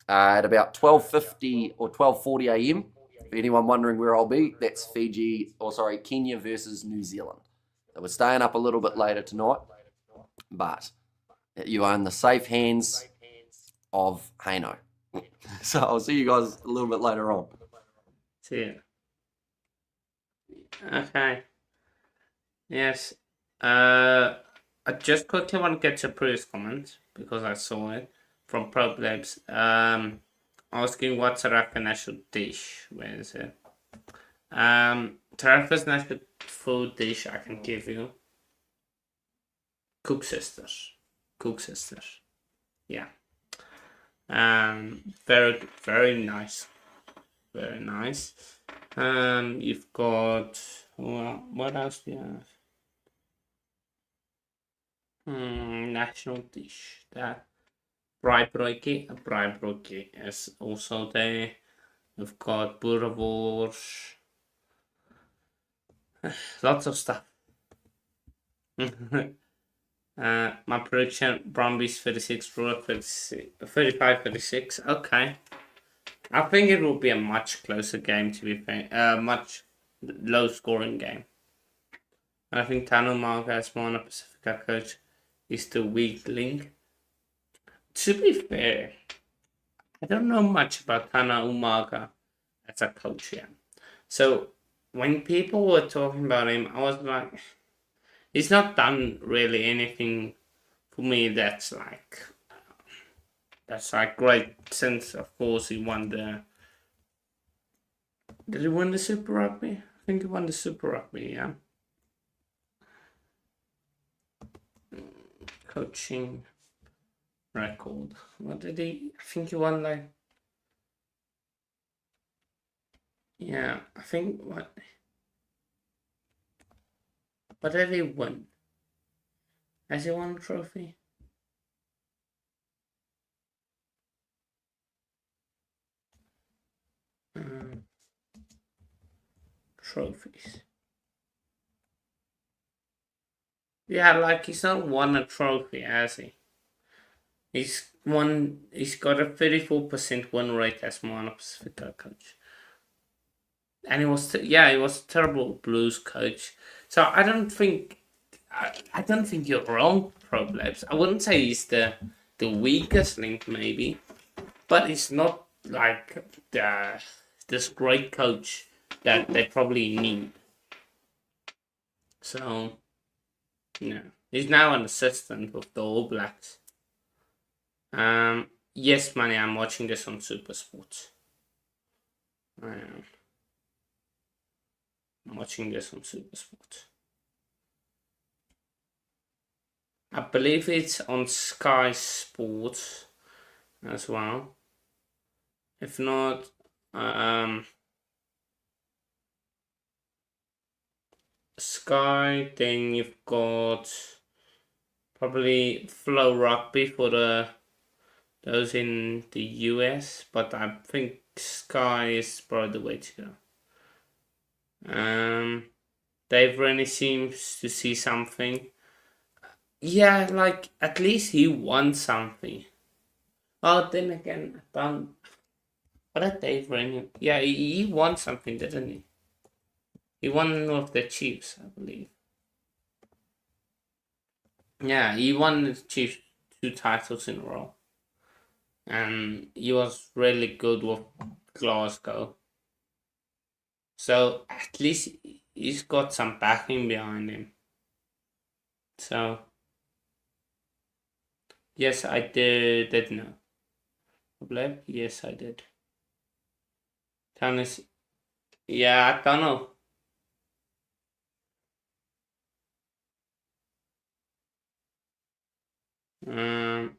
at about 12:50 or 12:40 a.m., for anyone wondering where I'll be, that's Kenya versus New Zealand. So we're staying up a little bit later tonight, but you are in the safe hands of Hano. So I'll see you guys a little bit later on.
See you. Okay. Yes. I just quickly want to get to previous comment because I saw it from Problabs. Asking what's South African national dish. Where is it? South Africa's national food dish I can give you. Cook Sisters. Yeah. Very, very nice. Very nice. You've got what else do you have? National dish. That braai is also there. We've got boerewors. Lots of stuff. My prediction: Brumbies 36, Roar 35, 36. Okay. I think it will be a much closer game, to be fair. Much low scoring game. And I think Tano Marga as MOANA PASIFIKA coach is the weak link. To be fair, I don't know much about Tana Umaga as a coach yet. So when people were talking about him, I was like, he's not done really anything for me that's like great. Since of course he won the. Did he win the Super Rugby? I think he won the Super Rugby. Yeah. Coaching record. What did he? I think he won like. Yeah, I think what did he win? Has he won a trophy? Trophies. Yeah, like he's not won a trophy, has he? He's got a 34% win rate as MOANA PASIFIKA coach. And he was a terrible Blues coach. So I don't think you're wrong, Problabs. I wouldn't say he's the weakest link maybe, but he's not like this great coach that they probably need. So yeah, he's now an assistant with the All Blacks. Yes, Manny, I'm watching this on Super Sports. I am. I'm watching this on Super Sports. I believe it's on Sky Sports as well. If not, Sky, then you've got probably Flow Rugby for those in the US, but I think Sky is probably the way to go. Dave Rennie seems to see something. Yeah, like at least he won something. Oh, then again, what did Dave Rennie? Yeah, he won something, didn't he? He won with the Chiefs, I believe. Yeah, he won the Chiefs 2 titles in a row. And he was really good with Glasgow. So at least he's got some backing behind him. So yes, I did know. Yes, I did. Tennis. Yeah, I don't know. Um,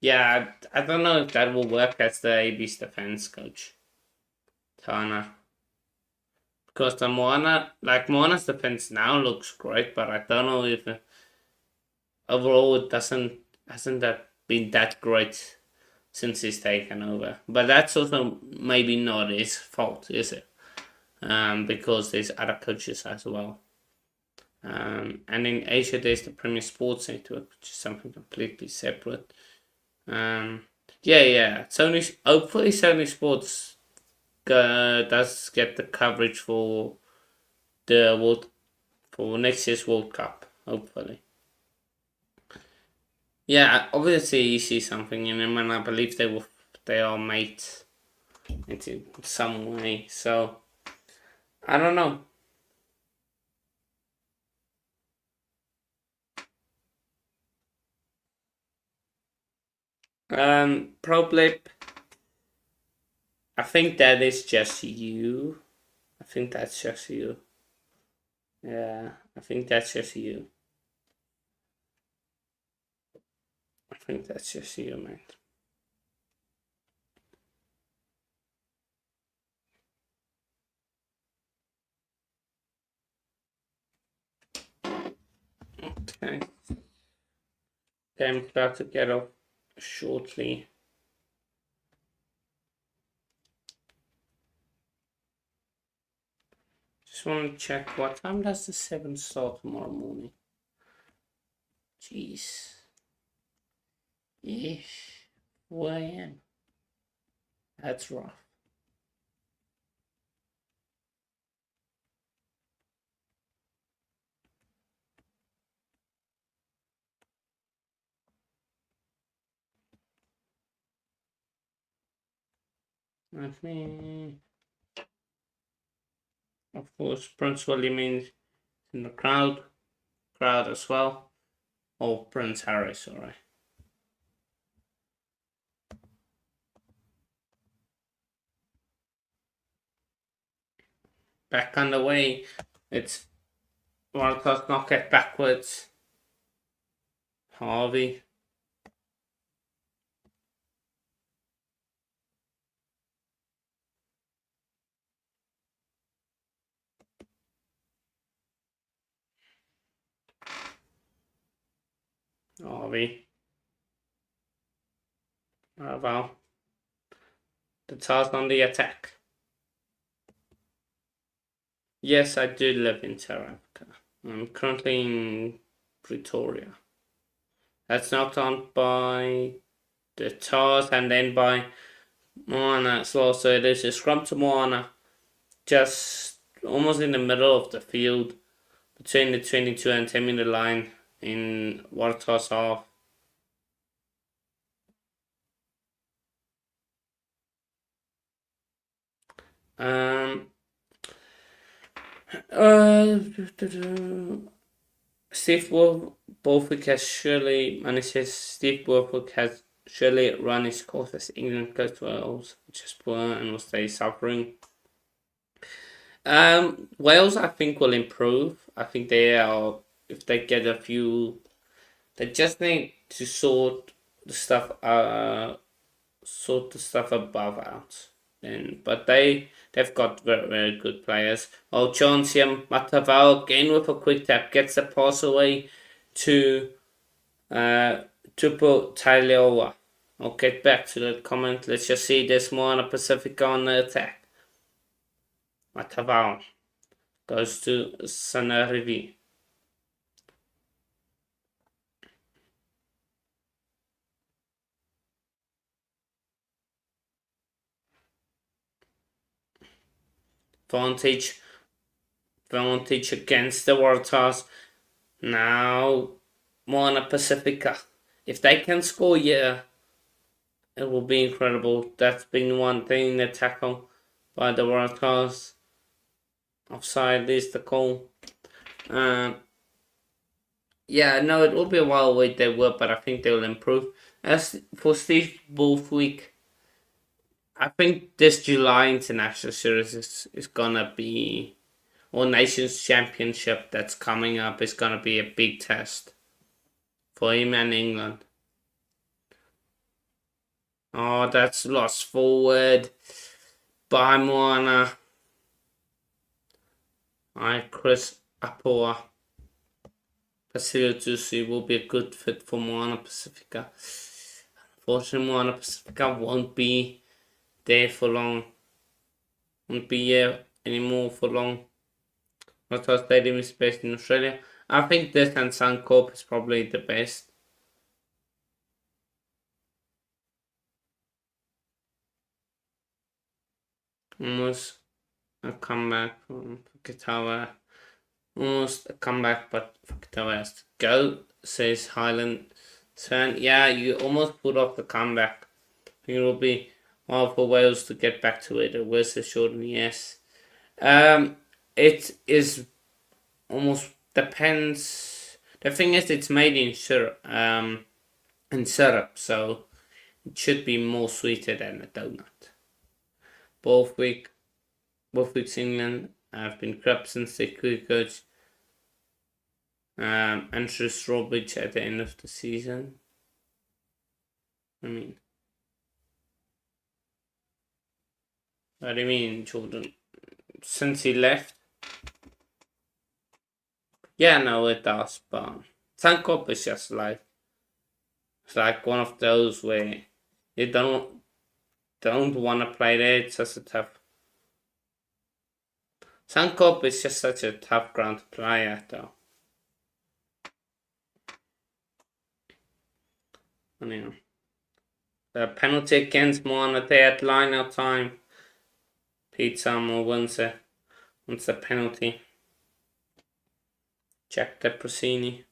yeah, I don't know if that will work as the AB's defense coach, Tana. Because the Moana's defense now looks great, but I don't know if overall it hasn't that been that great since he's taken over. But that's also maybe not his fault, is it? Because there's other coaches as well. And in Asia, there's the Premier Sports Network, which is something completely separate. Yeah. Sony, hopefully, Sony Sports does get the coverage for the for next year's World Cup. Hopefully, yeah. Obviously, you see something in them, and I believe they are mates in some way. So I don't know. Problip. I think that is just you. I think that's just you. Yeah, I think that's just you. I think that's just you, man. Okay. I'm about to get off shortly. Just want to check what time does the 7 start tomorrow morning? Jeez. Ish. 4 a.m. That's rough. Let me. Of course, Prince William is in the crowd as well. Oh, Prince Harry, sorry. Back on the way. It's WARATAHS knock it backwards. Harvey. Harvey. Well. The task on the attack. Yes, I do live in South Africa. I'm currently in Pretoria. That's knocked on by the Tars and then by Moana as well. So it is a scrum to Moana, just almost in the middle of the field, between the 22 and 10-meter line in WARATAHS half. Steve Borthwick has surely manages. Steve Borthwick has surely run his course as England goes to Wales, which is poor and will stay suffering. Wales, I think, will improve. I think they are, if they get a few, they just need to sort the stuff above out. But they've got very, very good players. Oh, Chauncey Matavao again with a quick tap gets the pass away to Tupo Taileoa. I'll get back to that comment. Let's just see this MOANA PASIFIKA on the attack. Matavao goes to Sanarivi. Vantage against the WARATAHS. Now, MOANA PASIFIKA. If they can score here, it will be incredible. That's been one thing in the tackle. by the WARATAHs. Offside is the call. Yeah, no, it will be a while wait they will, but I think they will improve. As for Steve Borthwick, I think this July international series is gonna be, or Nations Championship that's coming up is gonna be a big test for him and England. Oh, that's lost forward by MOANA. Chris Apoa. Pasifika will be a good fit for MOANA Pasifika. Unfortunately, MOANA Pasifika won't be there for long. Won't be here anymore for long. WARATAHs Stadium is based in Australia. I think this and Suncorp is probably the best. Almost a comeback from Katawa. Almost a comeback, but Katawa has to go, says Highland. Yeah, you almost put off the comeback. It will be hard for Wales to get back to it. Where's the shorten? Yes. It is almost depends. The thing is, it's made in syrup. So it should be more sweeter than a donut. Borthwick's England have been crap since they could coach Andrew Strawbridge at the end of the season. I mean, what do you mean, Jordan? Since he left? Yeah, no, it does, but Suncorp is just like, it's like one of those where you don't want to play there. It's just a tough. Suncorp is just such a tough ground to play at, though. Anyhow, the penalty against Moana there at line-out time. Pete Samuel wins the penalty. Jack DeProsini.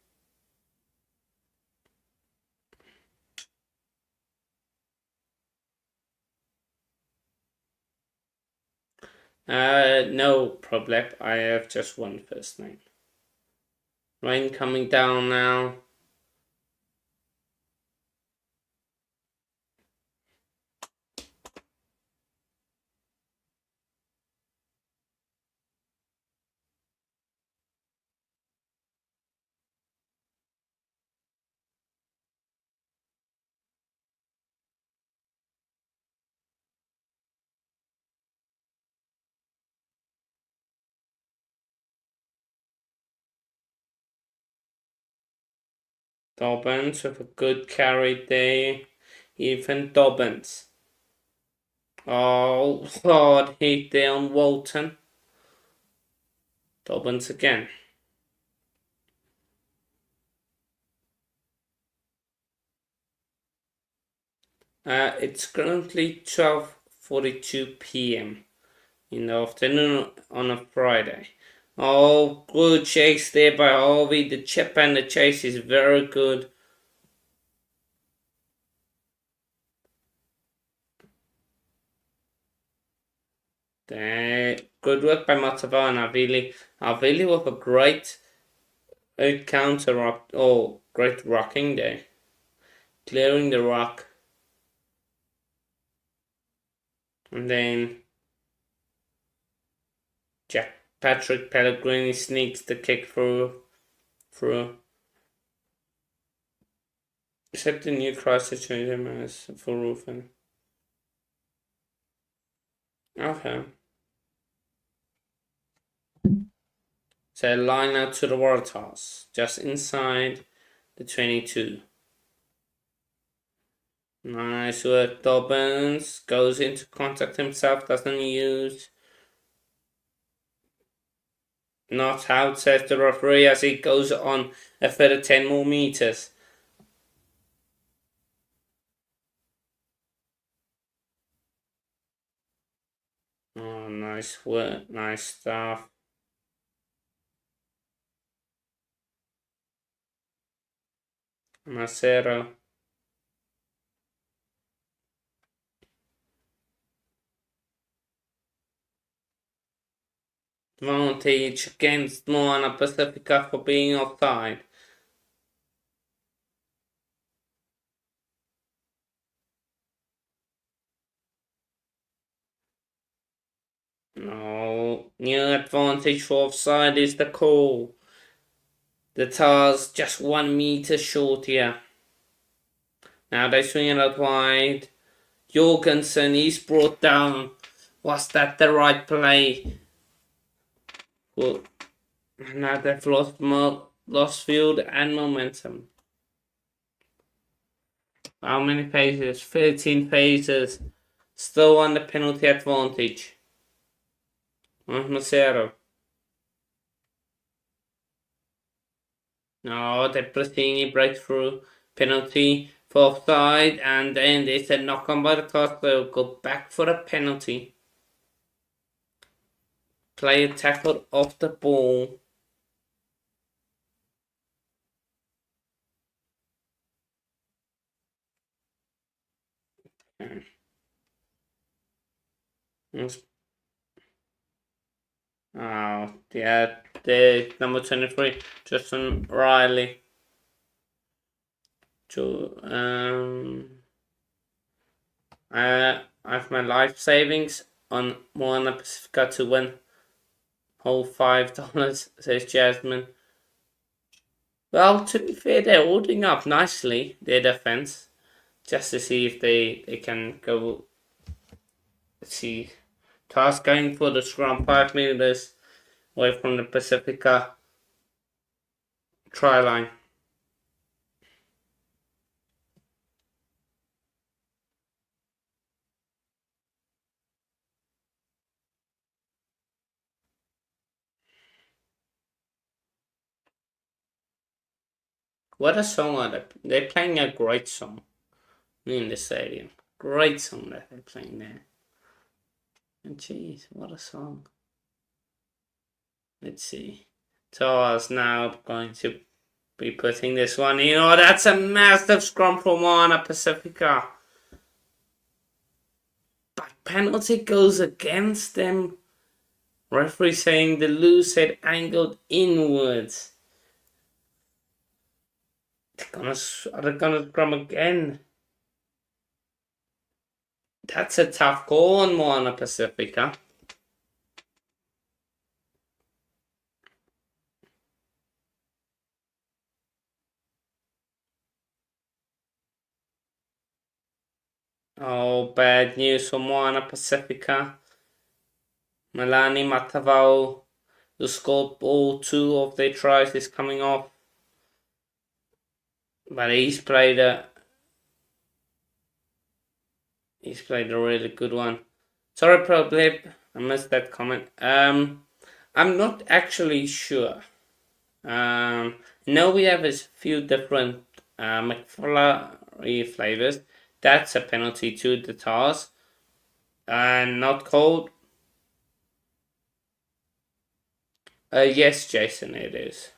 No problem. I have just one first name. Rain coming down now. Dobbins with a good carry there. Even Dobbins. Oh, hard hit there on Walton. Dobbins again. It's currently 12:42 p.m. in the afternoon on a Friday. Oh, good chase there by Harvey. The chip and the chase is very good. Good work by Matava and Avili. Avili with a great counter rock. Oh, great rocking there. Clearing the rock. And then Patrick Pellegrini sneaks the kick through. Except the new cross situation as for Rufen. Okay. So line out to the WARATAHs, just inside the 22. Nice work, Dobbins. Goes into contact himself, doesn't use. Not out, says the referee as he goes on a further 10 more meters. Oh, nice work, nice stuff. Macero. advantage against Moana Pacifica for being offside. No, new advantage for offside is the call. The Tars just 1 meter short here. Now they swing it out wide. Jorgensen, he's brought down. Was that the right play? Well, now they've lost field and momentum. How many phases? 13 phases. Still on the penalty advantage. Macero. No, the Brasini breakthrough penalty for offside, and then it's a knock on by the toss. They'll go back for a penalty. Player tackled off the ball. Okay. Oh, yeah, the number 23, Justin Riley. I have my life savings on Moana Pacifica to win. Whole $5, says Jasmine. Well, to be fair, they're holding up nicely, their defense. Just to see if they can go. Let's see. Task going for the scrum, 5 meters away from the Pacifica try line. What a song are they? They're playing a great song in the stadium. Great song that they're playing there. And jeez, what a song. Let's see. Tars now going to be putting this one in. Oh, that's a massive scrum for Moana Pacifica. But penalty goes against them. Referee saying the loose head angled inwards. Are they gonna scrum again? That's a tough call on Moana Pacifica. Oh, bad news for Moana Pacifica. Melani Matavao, who scored all 2 of their tries, is coming off. But he's played a really good one. Sorry, Problip, I missed that comment. I'm not actually sure. No, we have a few different McFlurry flavors. That's a penalty to the Tars. And not cold. Yes, Jason, it is.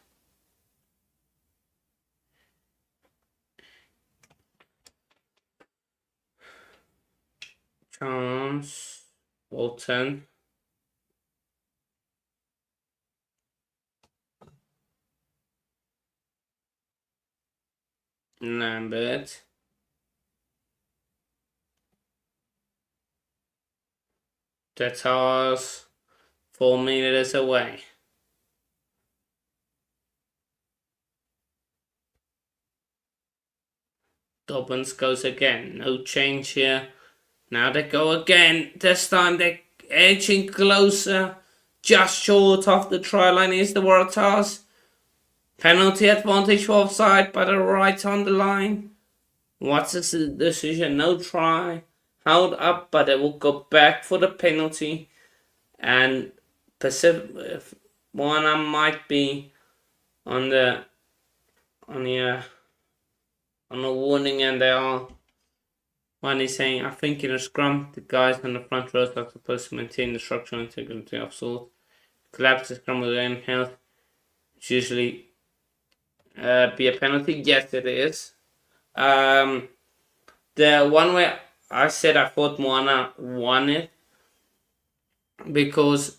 Chance, Bolton. Lambert. The Tars 4 meters away. Dobbins goes again. No change here. Now they go again. This time they're edging closer. Just short of the try line is the WARATAHS. Penalty advantage for offside, but they're right on the line. What's the decision? No try. Held up, but they will go back for the penalty. And Moana might be on the warning, and they are. One is saying, I think in a scrum, the guys on the front rows are supposed to maintain the structural integrity of sort. Collapse the scrum with aim health. It's usually be a penalty. Yes, it is. The one way I said I thought Moana won it because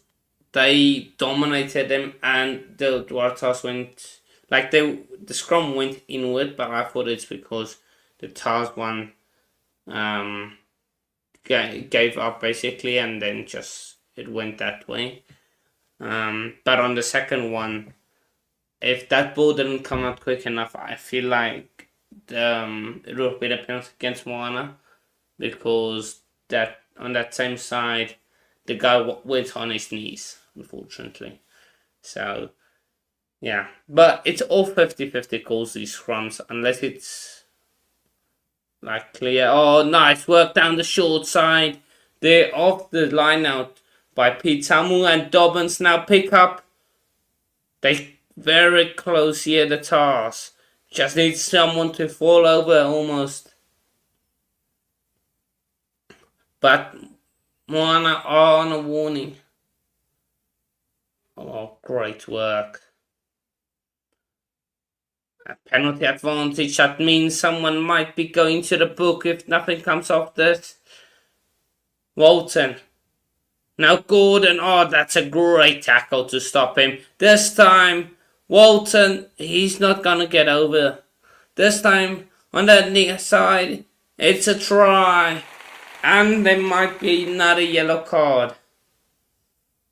they dominated them, and the WARATAHs went like the scrum went inward, but I thought it's because the TARS one gave up basically, and then just it went that way. But on the second one, if that ball didn't come out quick enough, I feel like it would have been a penalty against MOANA, because that on that same side, the guy went on his knees, unfortunately. So, yeah. But it's all 50-50 calls, these scrums, unless it's like clear. Oh, nice work down the short side. They're off the line out by Pete Samu, and Dobbins now pick up. They very close here, the TARS. Just need someone to fall over almost. But MOANA are on a warning. Oh, great work. A penalty advantage, that means someone might be going to the book if nothing comes off this. Walton. Now Gordon, oh, that's a great tackle to stop him. This time, Walton, he's not gonna get over. This time, on the near side, it's a try. And there might be another yellow card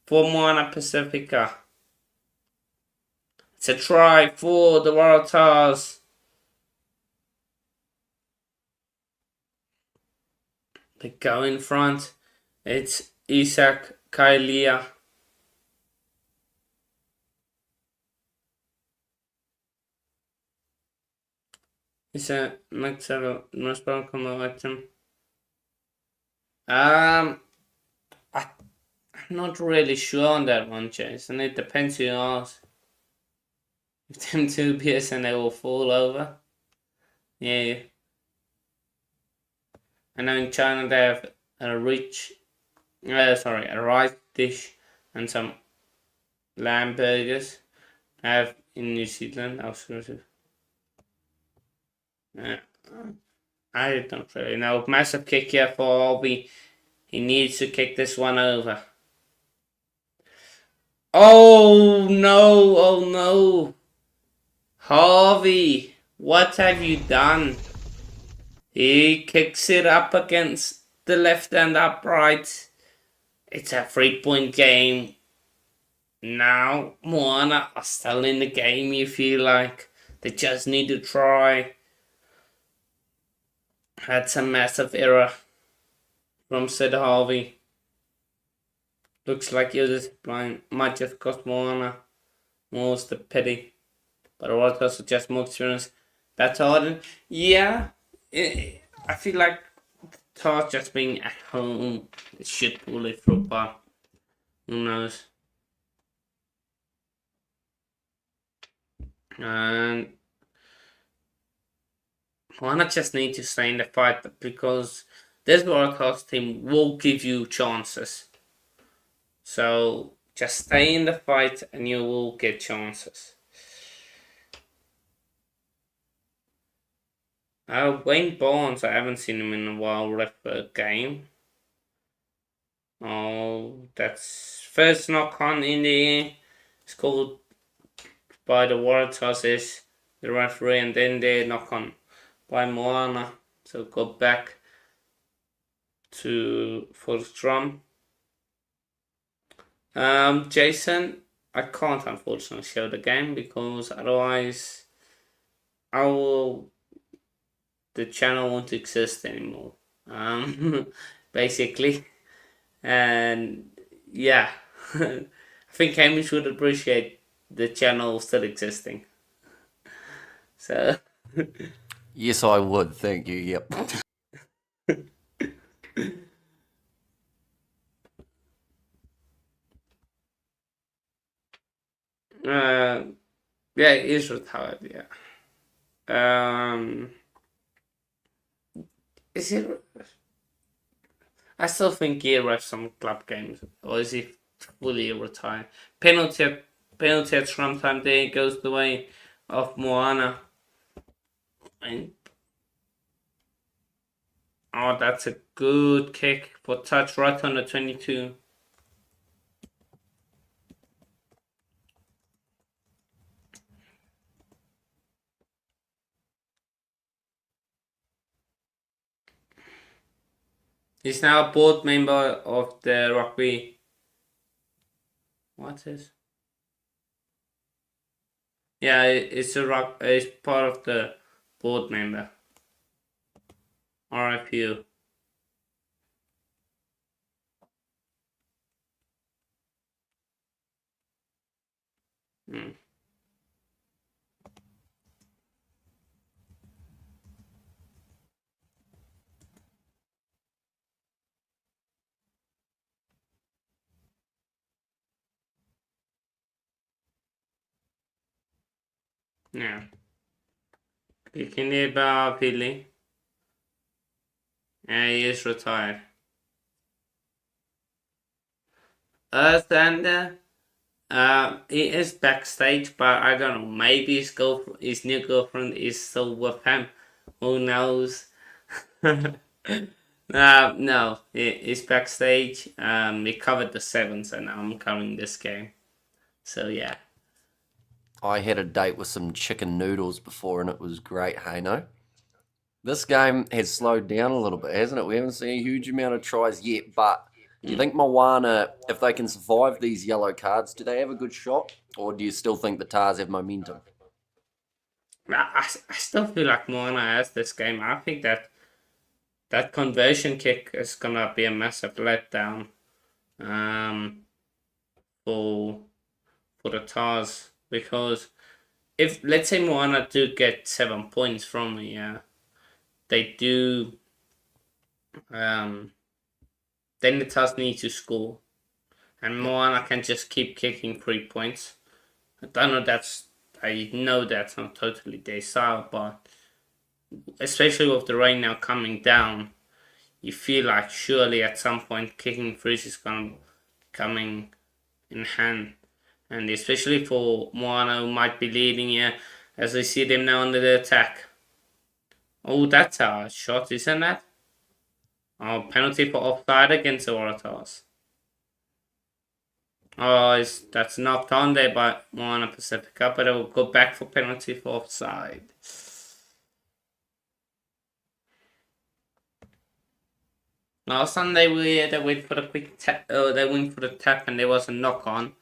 for MOANA Pasifika. It's a try for the WARATAHs. They go in front. It's Isaac Kailia. It's a Maxwell Nostradamus item. I'm not really sure on that one, Jason. It depends who you ask. If them two appears and they will fall over. Yeah. I know in China they have a rice dish and some lamb burgers. I have in New Zealand, I don't really know. Massive kick here for Albie. He needs to kick this one over. Oh no, oh no. Harvey, what have you done? He kicks it up against the left and upright. It's a 3-point game. Now, MOANA are still in the game, you feel like. They just need to try. That's a massive error from Sid Harvey. Looks like you're just blind. Might just cost MOANA. More's the pity. But WARATAHs are just more experience. That's Harden. Yeah. I feel like TARS just being at home, it should pull it through, but who knows. And MOANA just need to stay in the fight, because this WARATAHs team will give you chances. So just stay in the fight and you will get chances. Wayne Barnes, I haven't seen him in a while ref a game. Oh, that's first knock on in the air. It's called by the WARATAHs is the referee, and then they knock on by MOANA. So go back to full scrum. Jason, I can't unfortunately show the game, because otherwise the channel won't exist anymore. Basically. And yeah, I think Hamish would appreciate the channel still existing. So
Yes, I would. Thank you. Yep.
yeah, he is retired. Yeah. Is he? I still think he refs some club games, or is he fully retired? Penalty at scrum time. There goes the way of MOANA. And oh, that's a good kick for touch right on the 22. He's now a board member of the Rugby. What is? Yeah, it's part of the board member. RFU. Mm. Yeah. Vilken är bara Billy? Yeah, he is retired. Earthlander, he is backstage, but I don't know. Maybe his new girlfriend is still with him. Who knows? No, he's backstage. We covered the sevens, and I'm covering this game. So yeah.
I had a date with some chicken noodles before, and it was great. Hey, no. This game has slowed down a little bit, hasn't it? We haven't seen a huge amount of tries yet, but do you think Moana, if they can survive these yellow cards, do they have a good shot? Or do you still think the Tars have momentum?
I still feel like Moana has this game. I think that conversion kick is gonna be a massive letdown for the Tars, because if, let's say, Moana do get 7 points from me, yeah, they do. Then the Tars need to score, and Moana can just keep kicking 3 points. I know that's not totally their style, but especially with the rain now coming down, you feel like surely at some point kicking threes is coming in hand. And especially for Moana, who might be leading here, as we see them now under the attack. Oh, that's a shot, isn't that? Oh, penalty for offside against the WARATAHS. Oh, that's knocked on there by MOANA PASIFIKA, but it will go back for penalty for offside. Last time they went for the quick tap. They went for the tap, and there was a knock on.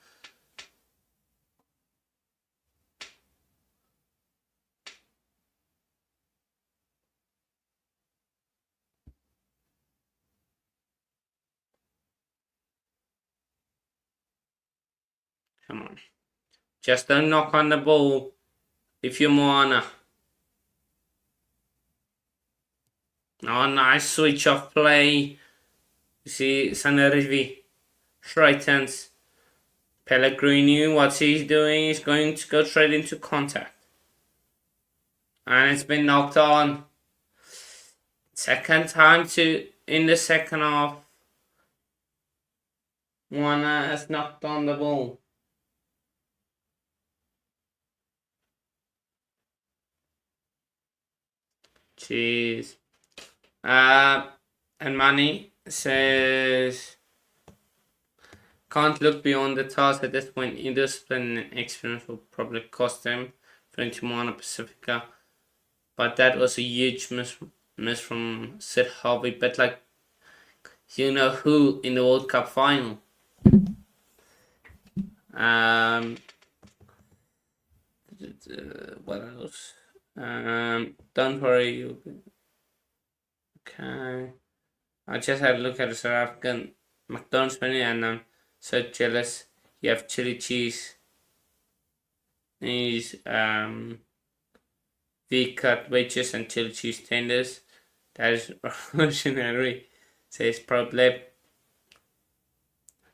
Come on, just don't knock on the ball if you're Moana. Oh, nice switch off play. You see, Sanerivi straightens. Pellegrini, what he's doing is going to go straight into contact. And it's been knocked on. Second time in the second half. Moana has knocked on the ball. Jeez. And Manny says, can't look beyond the task at this point. Indiscipline and experience will probably cost them. 21 PASIFIKA. But that was a huge miss from Sid Harvey. But like, you know who in the World Cup final? What else? Don't worry. Okay. I just had a look at the South African McDonald's menu, and I'm so jealous. You have chili cheese. These V-cut wedges and chili cheese tenders. That is revolutionary, says Probleb.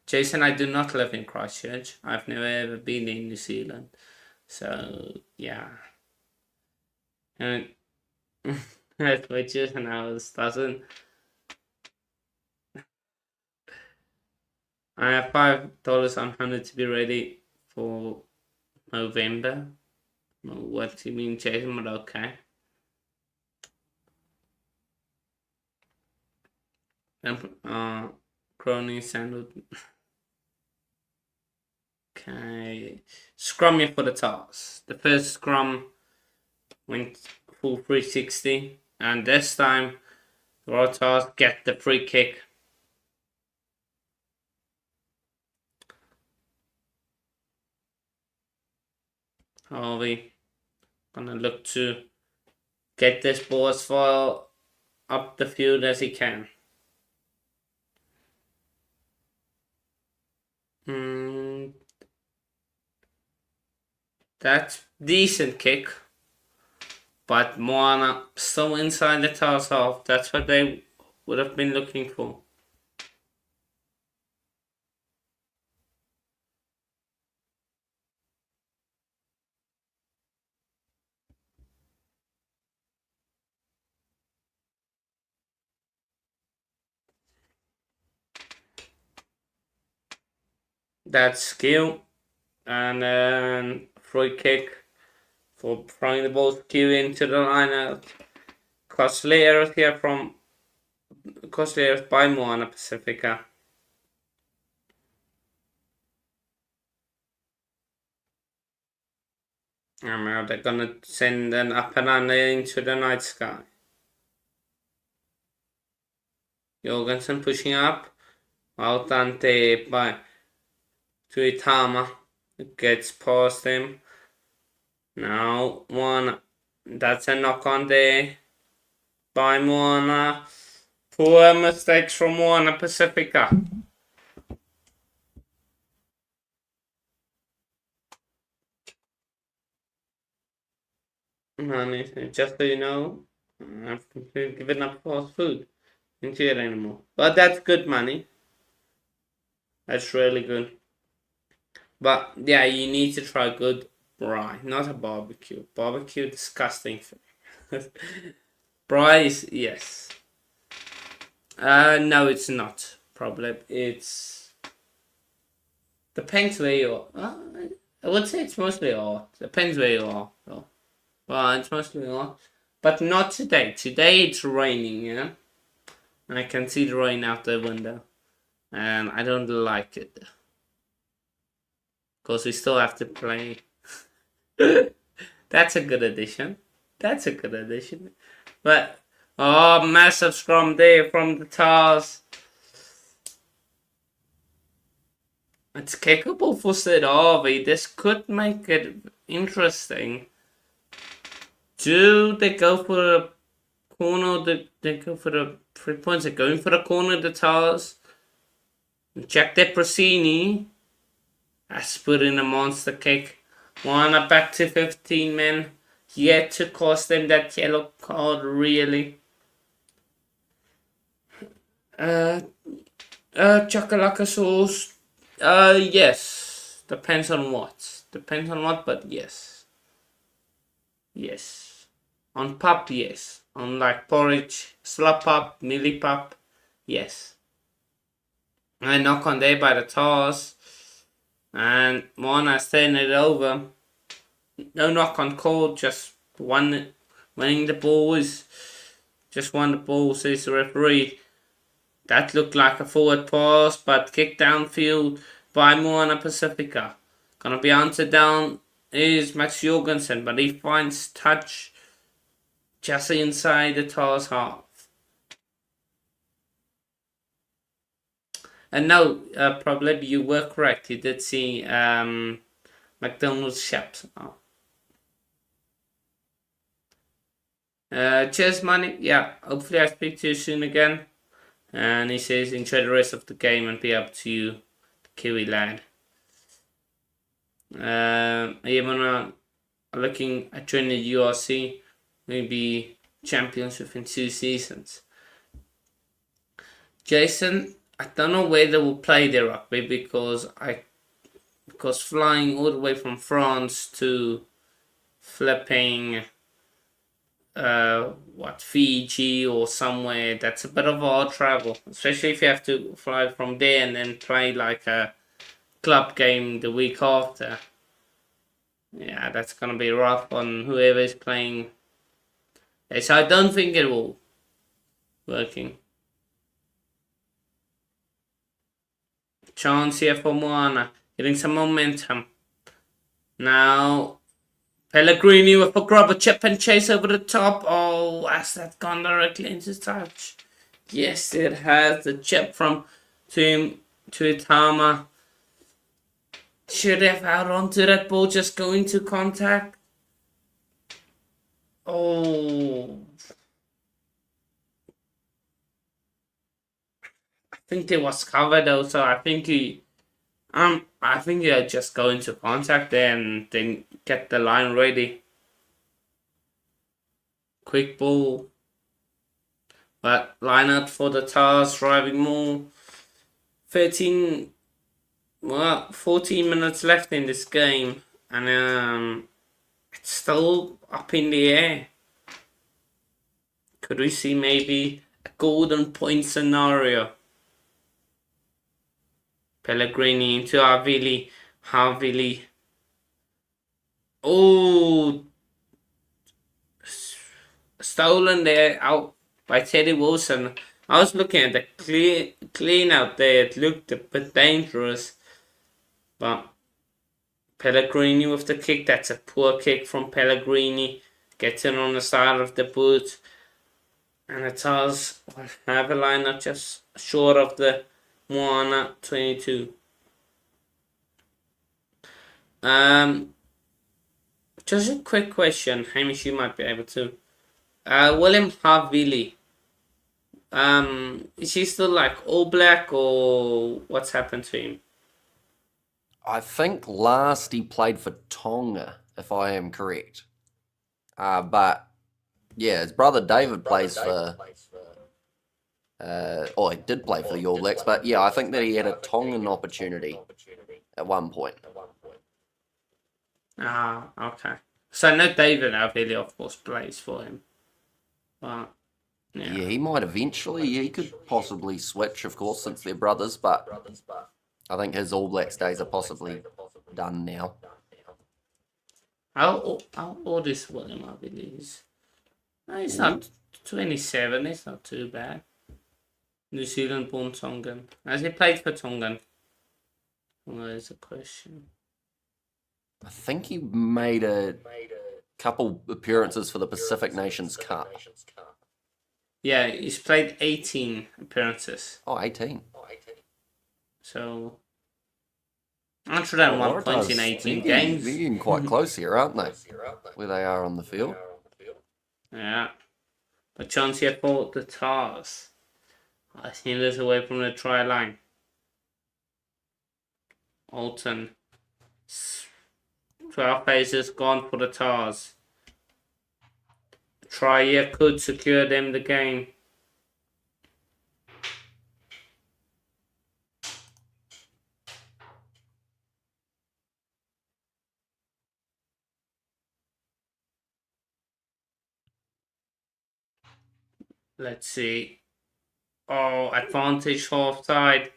Jason, I do not live in Christchurch. I've never ever been in New Zealand. So, yeah. And that's wedges and ours doesn't. I have $5 on 100 to be ready for November. What do you mean, Jason? But okay. And Crony sandwich. Okay. Scrum here for the Tars. The first scrum went full 360, and this time Waratahs get the free kick. Harvey gonna look to get this ball as far up the field as he can. That's decent kick. But Moana still inside the Tars half. That's what they would have been looking for. That's skill. And then free kick for throwing the ball skew into the line out. Costly errors here from costly errors by Moana Pacifica. And now they're gonna send an Apanana into the night sky. Jorgensen pushing up. Out ante by Tuitama. Gets past him. Now one. That's a knock on there by Moana. Poor mistakes from Moana Pacifica. Money, just so you know, I've completely given up fast food. Don't eat it anymore. But that's good money. That's really good. But yeah, you need to try good braai, not a barbecue. Barbecue, disgusting thing. Braai is, yes. No, it's not. Problem. It's depends where you are. I would say it's mostly art. Depends where you are, though. Well, it's mostly art. But not today. Today it's raining, yeah? And I can see the rain out the window. And I don't like it. Because we still have to play. That's a good addition. That's a good addition. But, oh, massive scrum there from the Tars. It's kickable for Sid Harvey. This could make it interesting. Do they go for the corner? They go for the 3 points. They're going for the corner of the Tars. Jack Deprosini has put in a monster kick. Moana back to 15 men. Yet to cost them that yellow card, really. Chakalaka sauce. Yes. Depends on what. Depends on what, but yes. Yes. On pup, yes. On like porridge, slop pup, mealy pup, yes. I knock on there by the Tars. And Moana's turning it over. No knock on call, just winning the balls. Just won the ball, says the referee. That looked like a forward pass, but kicked downfield by Moana Pacifica. Gonna be answered down is Max Jorgensen, but he finds touch just inside the Tars half. And no, probably you were correct. You did see McDonald's shops. Oh. Cheers, money. Yeah, hopefully I speak to you soon again. And he says, enjoy the rest of the game and be up to you, the Kiwi lad. Even looking at joining the URC, maybe champions within 2 seasons. Jason, I don't know where they will play their rugby because flying all the way from France to flipping Fiji or somewhere, that's a bit of hard travel, especially if you have to fly from there and then play like a club game the week after. Yeah, that's gonna be rough on whoever is playing. So I don't think it will working. Chance here for Moana, getting some momentum. Now Pellegrini with a grubber chip and chase over the top. Oh, has that gone directly into touch? Yes, it has. The chip from Tuitama should have held onto that ball, just go into contact. Oh, I think it was covered though, so I think he'll just go into contact there and then get the line ready. Quick ball. But line out for the Tars, driving more. 14 minutes left in this game. And it's still up in the air. Could we see maybe a golden point scenario? Pellegrini into Havili. Havili. Oh, stolen there out by Teddy Wilson. I was looking at the clean out there. It looked a bit dangerous. But Pellegrini with the kick. That's a poor kick from Pellegrini. Gets in on the side of the boot. And the Tars have a lineup just short of the MOANA 22. Just a quick question. Hamish, you might be able to. William Havili. Is he still like all black or what's happened to him?
I think last he played for Tonga, if I am correct. But yeah, his brother David plays for. He did play for the All Blacks, but yeah, I think that he had a Tongan opportunity at one point.
Okay. So I know David Havili, of course, plays for him. But
yeah, he might eventually. He could possibly switch, of course, since they're brothers. But I think his All Blacks days are possibly done now.
How old is William Havili? He's not 27. It's not too bad. New Zealand born Tongan. Has he played for Tongan? Well, there's a question.
I think he made a couple appearances for the Pacific Nations Cup.
Yeah, he's played 18 appearances.
Oh, 18.
So 101 points in 18 games.
They're getting quite close here, aren't they? Where they are on the field.
Yeah. But Chauncey had fought the Tars. I think this away from the try line. Alton. 12 paces gone for the Tars. A try here could secure them the game. Let's see. Oh, advantage half side.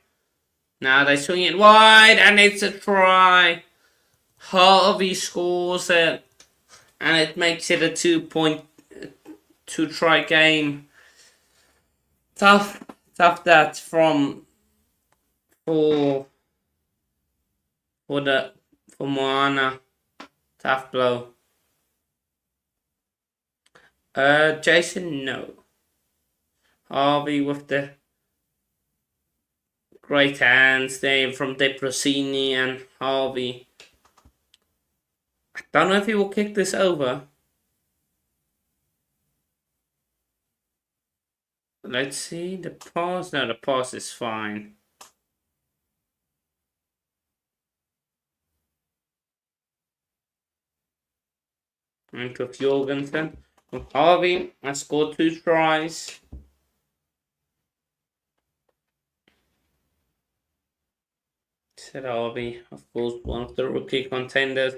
Now they swing it wide and it's a try. Harvey scores it. And it makes it a 2 try game. Tough that for MOANA. Tough blow. Jason, no. Harvey with the great hands there from De Brosini and Harvey. I don't know if he will kick this over. Let's see, the pass. No, the pass is fine. Into Jorgensen. Harvey has scored 2 tries. Said Harvey, of course, one of the rookie contenders.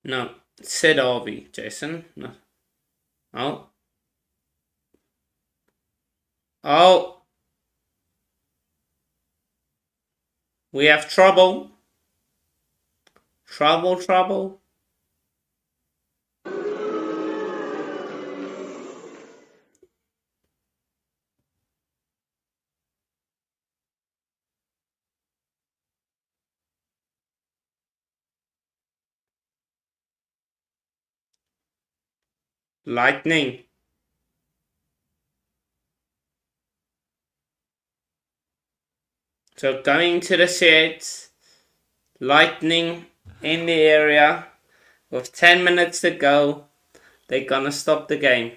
No, said Harvey, Jason. No. Oh. Oh. We have trouble. Trouble. Lightning. So going to the sheds, lightning in the area, with 10 minutes to go, they're gonna stop the game.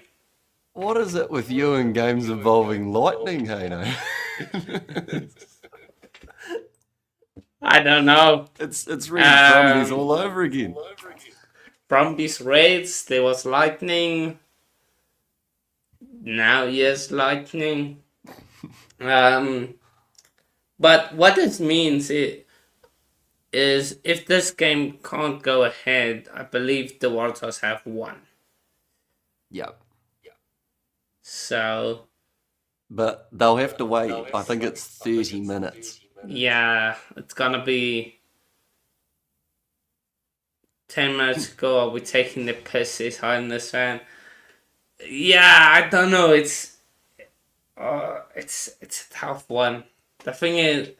What is it with you and games involving lightning, Hano?
I don't know.
It's Red Brumbies all over again.
Brumbies Reds, there was lightning. Now yes, lightning. But what this means is if this game can't go ahead, I believe the Waratahs have won.
Yep.
So,
But they'll have to wait. I think it's 30 minutes.
yeah, it's gonna be 10 minutes ago. Are we taking the piss? Is hiding this fan? Yeah, I don't know. It's a tough one. The thing is,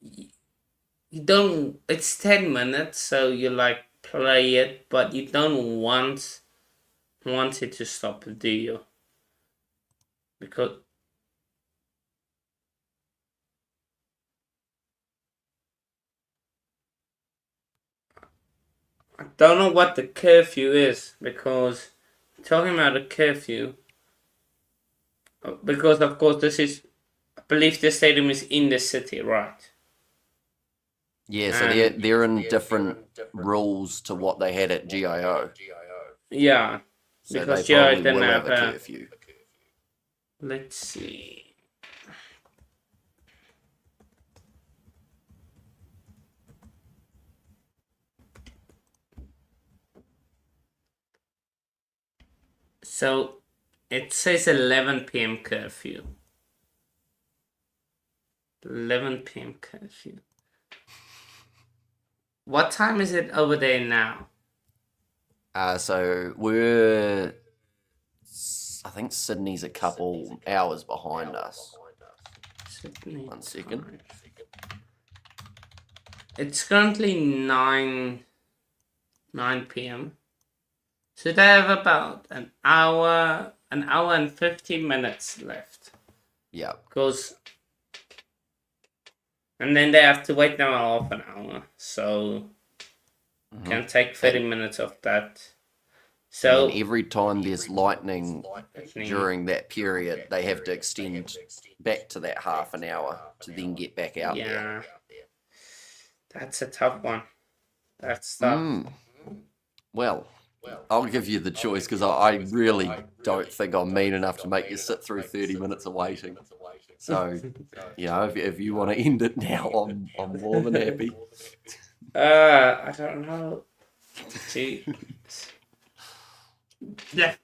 you don't. It's 10 minutes, so you like play it, but you don't want it to stop, do you? Because I don't know what the curfew is, because talking about a curfew, because of course I believe the stadium is in the city, right?
Yeah, so they're in different rules to what they had at GIO.
Yeah,
So
because
they
GIO
probably
didn't
will have
have
a curfew.
Let's see. So it says 11 p.m. curfew. 11 p.m. curfew. What time is it over there now?
So I think Sydney's a couple hours behind us.
Sydney
1 second.
time. It's currently 9 p.m. So they have about an hour and 15 minutes left.
Yeah.
And then they have to wait now half an hour. So can take 30 minutes of that. So
And every time there's lightning during that period, they have to extend back to that half an hour to then get back out there.
That's a tough one. That's tough.
Well, I'll give you the choice because I really don't think I'm mean enough to make you sit through 30 minutes of waiting. So, if you want to end it now, I'm more than happy.
I don't know. See, I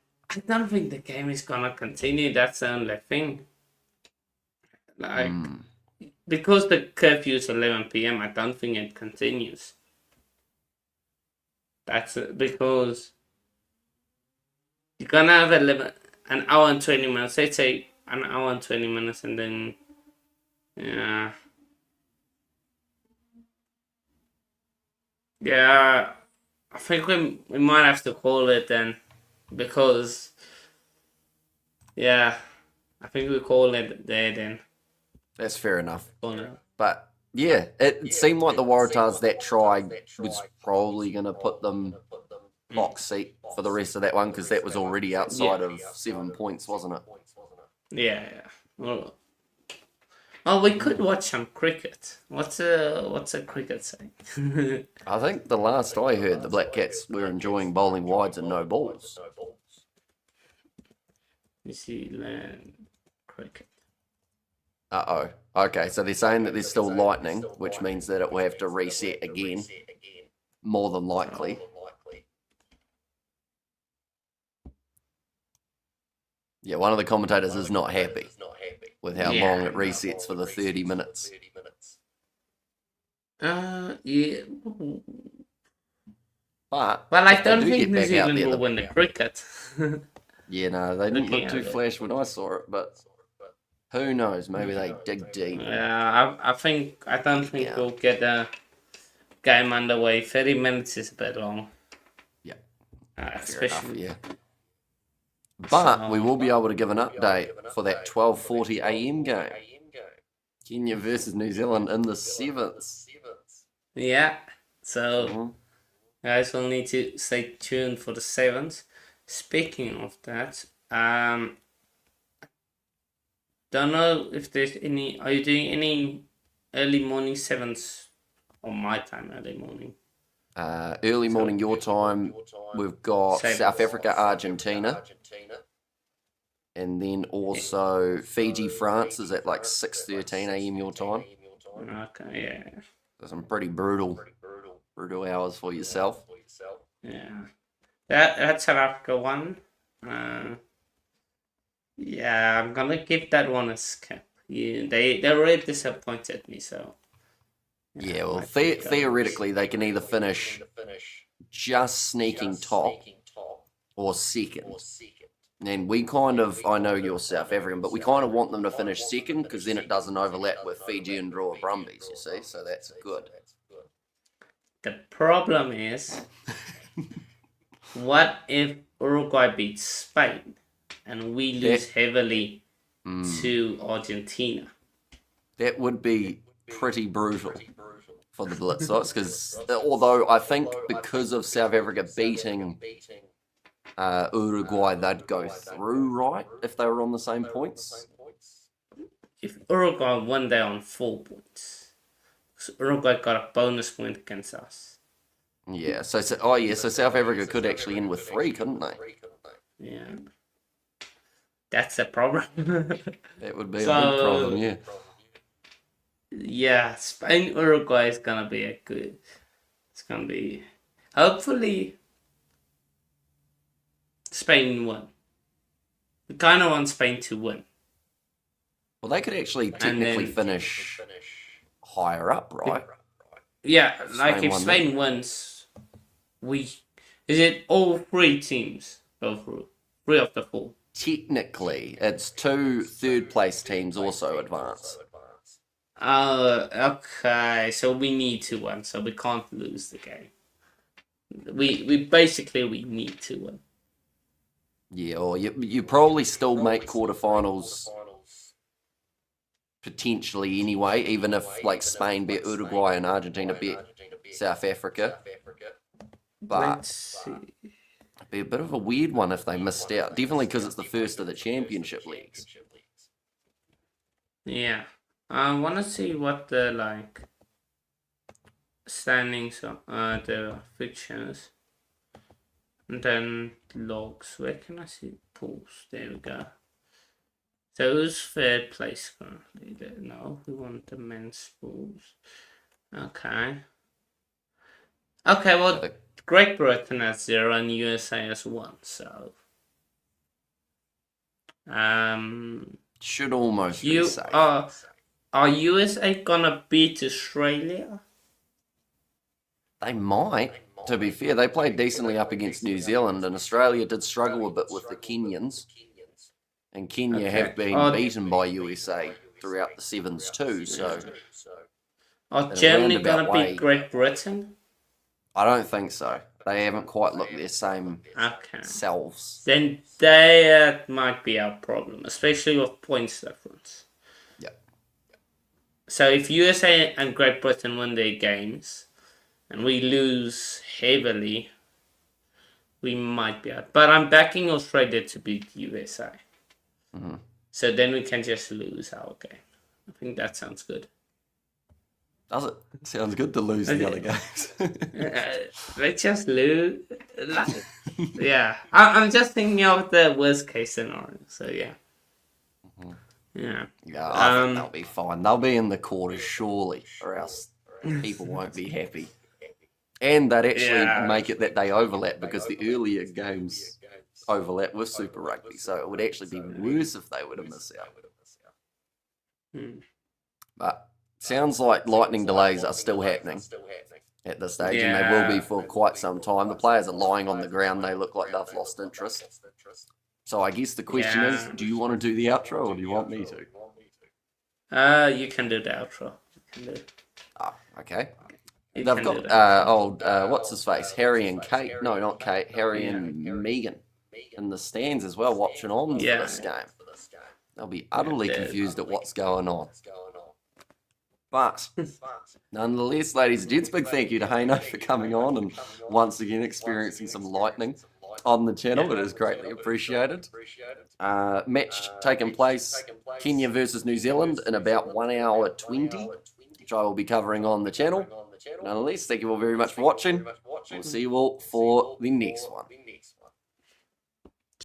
don't think the game is gonna continue. That's the only thing. Like, because the curfew is 11 p.m., I don't think it continues. That's it, because you're gonna have an hour and 20 minutes. Let's say an hour and 20 minutes, and then yeah, I think we might have to call it then, because I think we call it there then.
That's fair enough. But yeah, it seemed like the Waratahs, that try was probably going to put them box seat for the rest of that one, because that was already outside of 7 points, wasn't it?
Yeah. Well, we could watch some cricket. What's a cricket saying?
I think the last I heard, the Black Cats were enjoying bowling wides and no balls.
New Zealand cricket.
Uh-oh. Okay, so they're saying that there's still lightning, which means that it will have to reset again, more than likely. Yeah, one of the commentators is not happy with how long it resets for the 30 minutes.
Yeah.
But
well, I don't think
get
New
back out
Zealand
there,
will win the cricket.
Yeah, no, they didn't
Looking
look too
at it.
flash when I saw it, but who knows? Maybe they dig deep.
Yeah, I don't think we'll get a game underway. 30 minutes is a bit long.
Yeah,
Especially.
enough, yeah. But we will be able to give an update for that 12:40 a.m. game. Kenya versus New Zealand in the seventh.
Yeah. So
Mhm.
guys will need to stay tuned for the seventh. Speaking of that, don't know if there's any. Are you doing any early morning sevens on my time? Early morning
Early morning your time, we've got South
sevens.
Africa, Argentina, and then also Fiji, France is at like 6:13 a.m. your time.
Okay, yeah,
So some pretty brutal hours for yourself.
yeah. That's South Africa one. Yeah, I'm gonna give that one a skip. Yeah, they really disappointed me. So
Yeah, well,
might be
theoretically, they can either finish just sneaking top or second. And we kind of, I know you're South African, but we kind of want them to finish second because then it doesn't overlap with Fiji and draw Brumbies, you see? So that's good.
The problem is, what if Uruguay beats Spain and we lose heavily to Argentina?
That would be pretty brutal for the Blitzers because although I think because of South Africa beating Uruguay, they'd go through, right, if they were on the same points?
If Uruguay won, they're on 4 points. So Uruguay got a bonus point against us.
Yeah, so South Africa could actually end with 3, couldn't they?
Yeah. That's the problem.
That would be a big problem, yeah.
Yeah, Spain Uruguay is gonna be a good. It's gonna be. Hopefully, Spain won. We kind of want Spain to win.
Well, they could actually technically finish higher up, right?
Yeah, like if
won
Spain wins, is it all 3 teams go through? 3 of the 4.
Technically, it's 2 third-place teams also advance.
Oh, okay. So we need to win, so we can't lose the game. We basically need to win.
Yeah, or you probably still make quarterfinals potentially anyway, even if like Spain beat Uruguay and Argentina beat South Africa. But
Let's see.
it'd be a bit of a weird one if they missed out. Definitely because it's the first of the championship leagues.
Yeah. I want to see what the standings are, the fixtures. And then logs. Where can I see pools? There we go. So who's third place currently? No, we want the men's pools. Okay. Okay, well, Great Britain has 0 and USA has 1, so.
Should almost be safe.
Are USA gonna beat Australia?
They might. To be fair, they played decently up against New Zealand, and Australia did struggle a bit with the Kenyans. And Kenya have been beaten by USA throughout the sevens too, so...
Are Germany gonna beat Great Britain?
I don't think so. They haven't quite looked their same selves.
Then they might be our problem, especially with points difference.
Yep.
So if USA and Great Britain win their games, and we lose heavily, we might be out. But I'm backing Australia to beat USA.
Mm-hmm.
So then we can just lose our game. I think that sounds good.
Does it? Sounds good to lose the other games.
Let's just lose. Yeah. I'm just thinking of the worst case scenario. So yeah.
Mm-hmm.
Yeah.
Yeah, I think they'll be fine. They'll be in the quarters surely, or else people won't be happy. And they'd actually make it that they overlap because the earlier games overlap with Super Rugby, so it would actually be worse if they were to miss out. But sounds like lightning delays are still happening at this stage, and they will be for quite some time. The players are lying on the ground. They look like they've lost interest. So I guess the question is, do you want to do the outro, or do you want me
to? You can do the outro.
Okay. They've got what's his face? Harry and Kate. No, not Kate. Harry and Megan in the stands as well, watching on for this game. They'll be utterly confused at what's going on. But nonetheless, ladies and gents, big thank you to Haino for coming on and once again experiencing some lightning on the channel. It is greatly appreciated. Match taking place, Kenya versus New Zealand in about 1 hour 20, which I will be covering on the channel. Nonetheless, thank you all very much for watching. We'll see you all for the next one.